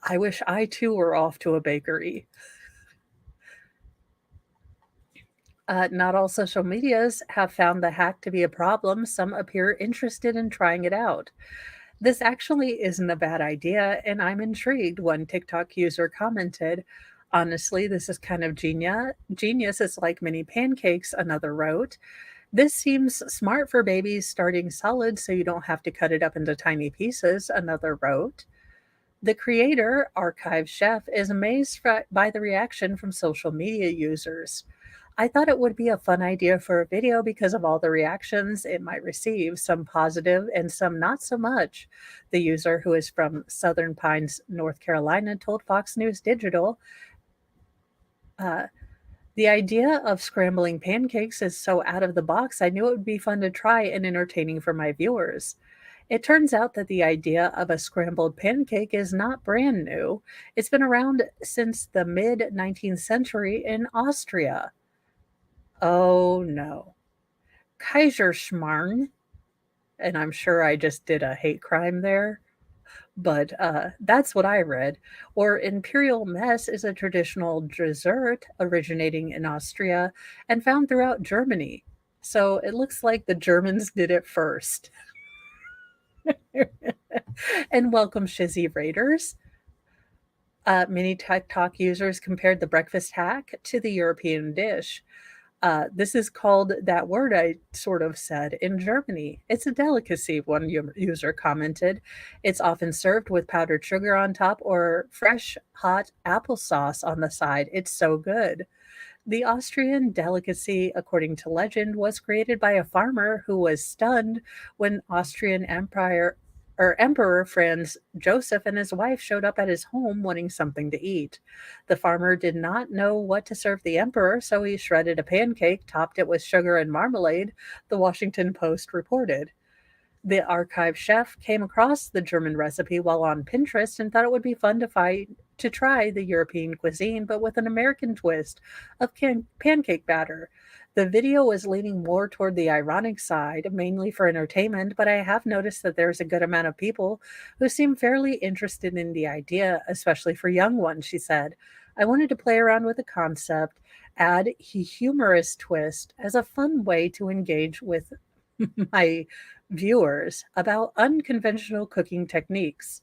I wish I too were off to a bakery. Not all social medias have found the hack to be a problem. Some appear interested in trying it out. This actually isn't a bad idea, and I'm intrigued, one TikTok user commented. Honestly, this is kind of genius. Genius is like mini pancakes, another wrote. This seems smart for babies starting solid so you don't have to cut it up into tiny pieces, another wrote. The creator, Archive Chef, is amazed by the reaction from social media users. I thought it would be a fun idea for a video because of all the reactions it might receive, some positive and some not so much. The user, who is from Southern Pines, North Carolina, told Fox News Digital, uh, the idea of scrambling pancakes is so out of the box, I knew it would be fun to try and entertaining for my viewers. It turns out that the idea of a scrambled pancake is not brand new. It's been around since the mid 19th century in Austria. Oh no. Kaiserschmarrn, and I'm sure I just did a hate crime there, but that's what I read. Or imperial mess is a traditional dessert originating in Austria and found throughout Germany. So it looks like the Germans did it first. And welcome, Shizzy Raiders. Many TikTok users compared the breakfast hack to the European dish. This is called that word I sort of said in Germany. It's a delicacy, one user commented. It's often served with powdered sugar on top or fresh hot applesauce on the side. It's so good. The Austrian delicacy, according to legend, was created by a farmer who was stunned when Austrian Empire or Emperor Franz Joseph and his wife showed up at his home wanting something to eat. The farmer did not know what to serve the emperor, so he shredded a pancake, topped it with sugar and marmalade, the Washington Post reported. The archive chef came across the German recipe while on Pinterest and thought it would be fun to try the European cuisine, but with an American twist of pancake batter. The video was leaning more toward the ironic side, mainly for entertainment, but I have noticed that there's a good amount of people who seem fairly interested in the idea, especially for young ones, she said. I wanted to play around with the concept, add a humorous twist as a fun way to engage with my viewers about unconventional cooking techniques.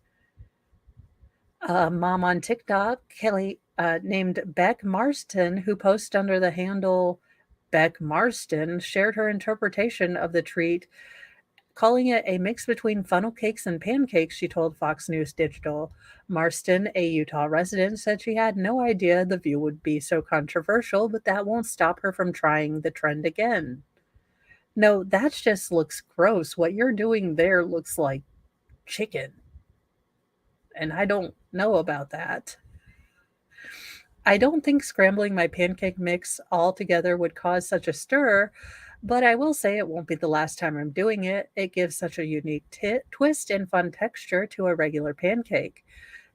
A mom on TikTok, Kelly, named Beck Marston, who posts under the handle Beck Marston, shared her interpretation of the treat, calling it a mix between funnel cakes and pancakes, she told Fox News Digital. Marston, a Utah resident, said she had no idea the view would be so controversial, but that won't stop her from trying the trend again. No, that just looks gross. What you're doing there looks like chicken. And I don't know about that. I don't think scrambling my pancake mix all together would cause such a stir, but I will say it won't be the last time I'm doing it. It gives such a unique twist and fun texture to a regular pancake.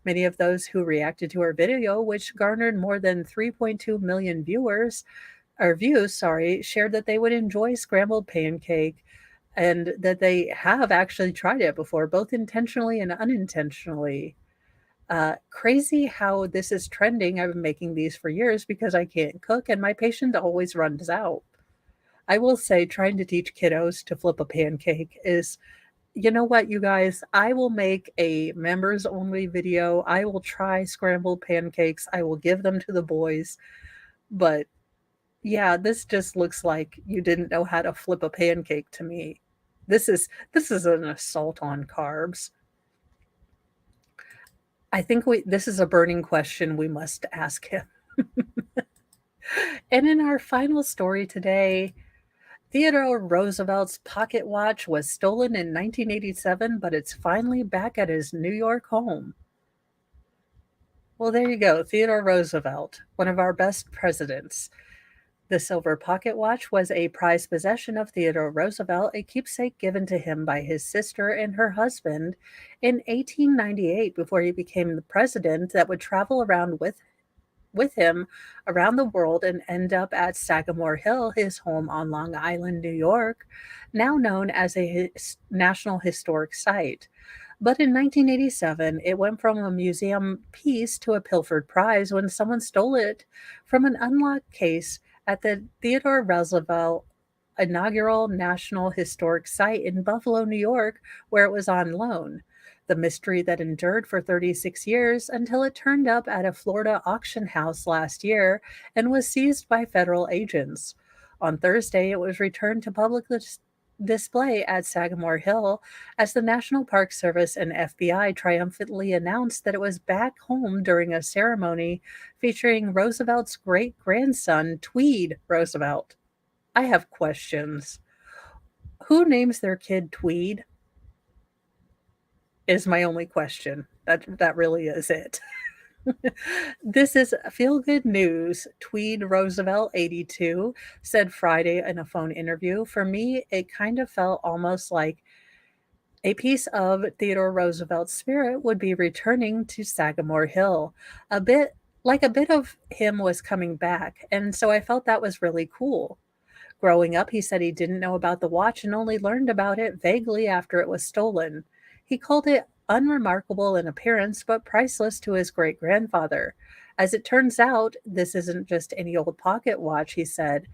Many of those who reacted to our video, which garnered more than 3.2 million views, shared that they would enjoy scrambled pancake and that they have actually tried it before, both intentionally and unintentionally. Crazy how this is trending. I've been making these for years because I can't cook and my patience always runs out. I will say, trying to teach kiddos to flip a pancake is, you know what, you guys, I will make a members only video. I will try scrambled pancakes. I will give them to the boys. But yeah, this just looks like you didn't know how to flip a pancake to me. This is an assault on carbs. I think this is a burning question we must ask him. And in our final story today, Theodore Roosevelt's pocket watch was stolen in 1987, but it's finally back at his New York home. Well, there you go. Theodore Roosevelt, one of our best presidents. The silver pocket watch was a prized possession of Theodore Roosevelt, a keepsake given to him by his sister and her husband in 1898 before he became the president, that would travel around with him around the world and end up at Sagamore Hill, his home on Long Island, New York, now known as a National Historic Site. But in 1987, it went from a museum piece to a pilfered prize when someone stole it from an unlocked case at the Theodore Roosevelt inaugural National Historic Site in Buffalo, New York, where it was on loan. the mystery that endured for 36 years until it turned up at a Florida auction house last year and was seized by federal agents. On Thursday, it was returned to public display at Sagamore Hill as the National Park Service and FBI triumphantly announced that it was back home during a ceremony featuring Roosevelt's great grandson, Tweed Roosevelt. I have questions. Who names their kid Tweed? Is my only question. That really is it. This is feel good news. Tweed Roosevelt, 82, said Friday in a phone interview. For me, it kind of felt almost like a piece of Theodore Roosevelt's spirit would be returning to Sagamore Hill. A bit of him was coming back, and so I felt that was really cool. Growing up, he said he didn't know about the watch and only learned about it vaguely after it was stolen. He called it unremarkable in appearance, but priceless to his great grandfather. As it turns out, this isn't just any old pocket watch, he said.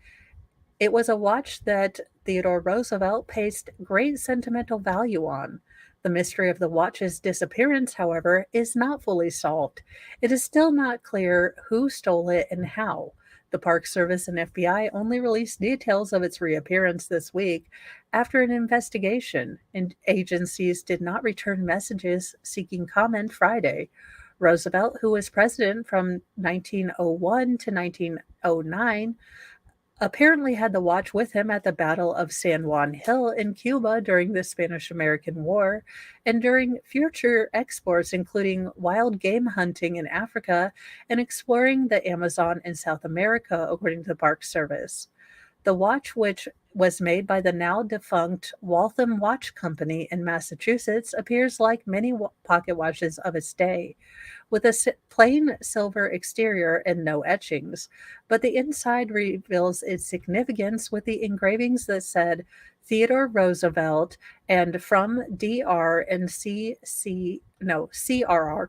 It was a watch that Theodore Roosevelt placed great sentimental value on. The mystery of the watch's disappearance, however, is not fully solved. It is still not clear who stole it and how. The Park Service and FBI only released details of its reappearance this week after an investigation, and agencies did not return messages seeking comment Friday. Roosevelt, who was president from 1901 to 1909, apparently had the watch with him at the Battle of San Juan Hill in Cuba during the Spanish-American War and during future exports, including wild game hunting in Africa and exploring the Amazon in South America, according to the Park Service. The watch, which was made by the now defunct Waltham Watch Company in Massachusetts, appears like many pocket watches of its day, with a plain silver exterior and no etchings, but the inside reveals its significance with the engravings that said Theodore Roosevelt and from DR and CRR,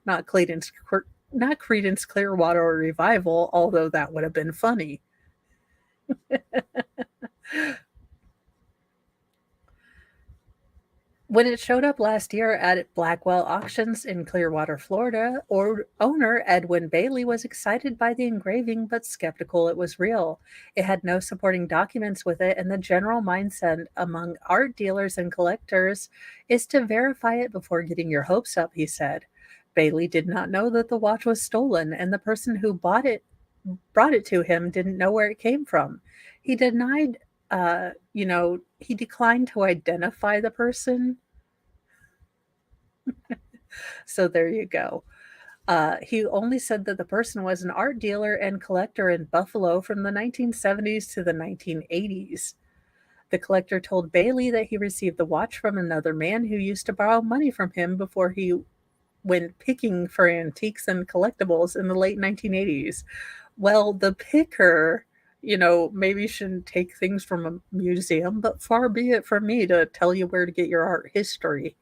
not Creedence Clearwater Revival, although that would have been funny. When it showed up last year at Blackwell Auctions in Clearwater, Florida, owner Edwin Bailey was excited by the engraving but skeptical it was real. It had no supporting documents with it, and the general mindset among art dealers and collectors is to verify it before getting your hopes up, he said. Bailey did not know that the watch was stolen, and the person who brought it to him didn't know where it came from. He denied he declined to identify the person. So there you go. He only said that the person was an art dealer and collector in Buffalo from the 1970s to the 1980s. The collector told Bailey that he received the watch from another man who used to borrow money from him before he went picking for antiques and collectibles in the late 1980s. Well, the picker, maybe shouldn't take things from a museum, but far be it from me to tell you where to get your art history.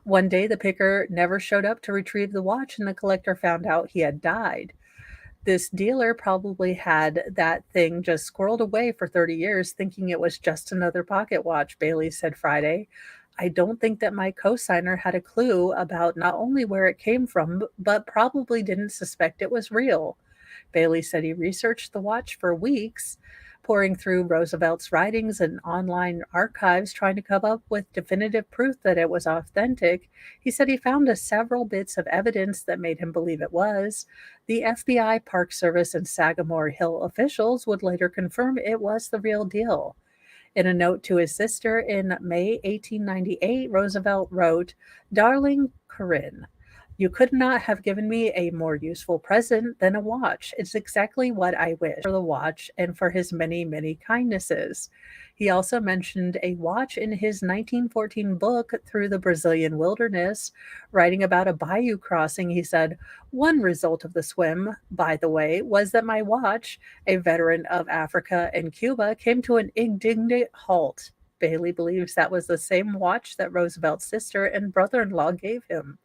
One day, the picker never showed up to retrieve the watch, and the collector found out he had died. This dealer probably had that thing just squirreled away for 30 years, thinking it was just another pocket watch, Bailey said Friday. I don't think that my co-signer had a clue about not only where it came from, but probably didn't suspect it was real. Bailey said he researched the watch for weeks, poring through Roosevelt's writings and online archives, trying to come up with definitive proof that it was authentic. He said he found several bits of evidence that made him believe it was. The FBI, Park Service, and Sagamore Hill officials would later confirm it was the real deal. In a note to his sister in May 1898, Roosevelt wrote, "Darling Corinne, you could not have given me a more useful present than a watch. It's exactly what I wish for the watch and for his many, many kindnesses." He also mentioned a watch in his 1914 book, Through the Brazilian Wilderness. Writing about a bayou crossing, he said, "One result of the swim, by the way, was that my watch, a veteran of Africa and Cuba, came to an indignant halt." Bailey believes that was the same watch that Roosevelt's sister and brother-in-law gave him.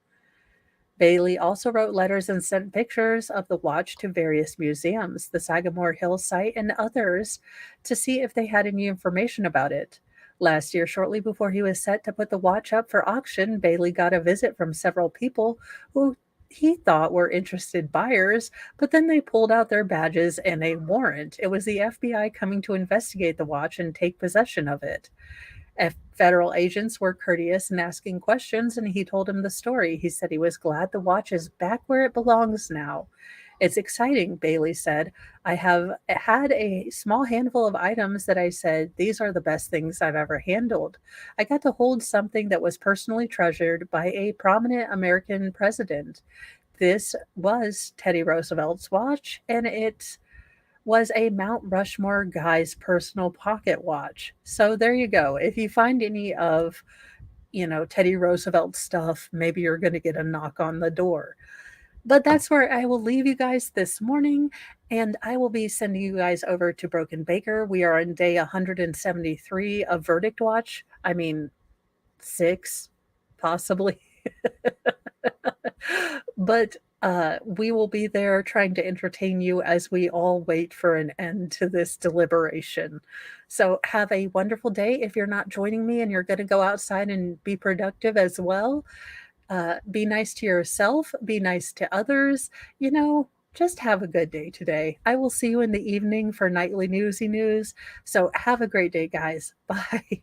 Bailey also wrote letters and sent pictures of the watch to various museums, the Sagamore Hill site, and others to see if they had any information about it. Last year, shortly before he was set to put the watch up for auction, Bailey got a visit from several people who he thought were interested buyers, but then they pulled out their badges and a warrant. It was the FBI coming to investigate the watch and take possession of it. Federal agents were courteous and asking questions, and he told him the story. He said he was glad the watch is back where it belongs now. It's exciting, Bailey said. I have had a small handful of items that I said, these are the best things I've ever handled. I got to hold something that was personally treasured by a prominent American president. This was Teddy Roosevelt's watch, and it was a Mount Rushmore guy's personal pocket watch. So there you go. If you find any of, Teddy Roosevelt stuff, maybe you're going to get a knock on the door. But that's where I will leave you guys this morning, and I will be sending you guys over to Broken Baker. We are on day 173 of Verdict Watch. I mean, 6, possibly. But we will be there trying to entertain you as we all wait for an end to this deliberation. So have a wonderful day. If you're not joining me and you're going to go outside and be productive as well, be nice to yourself, be nice to others, just have a good day today. I will see you in the evening for nightly newsy news. So have a great day, guys. Bye.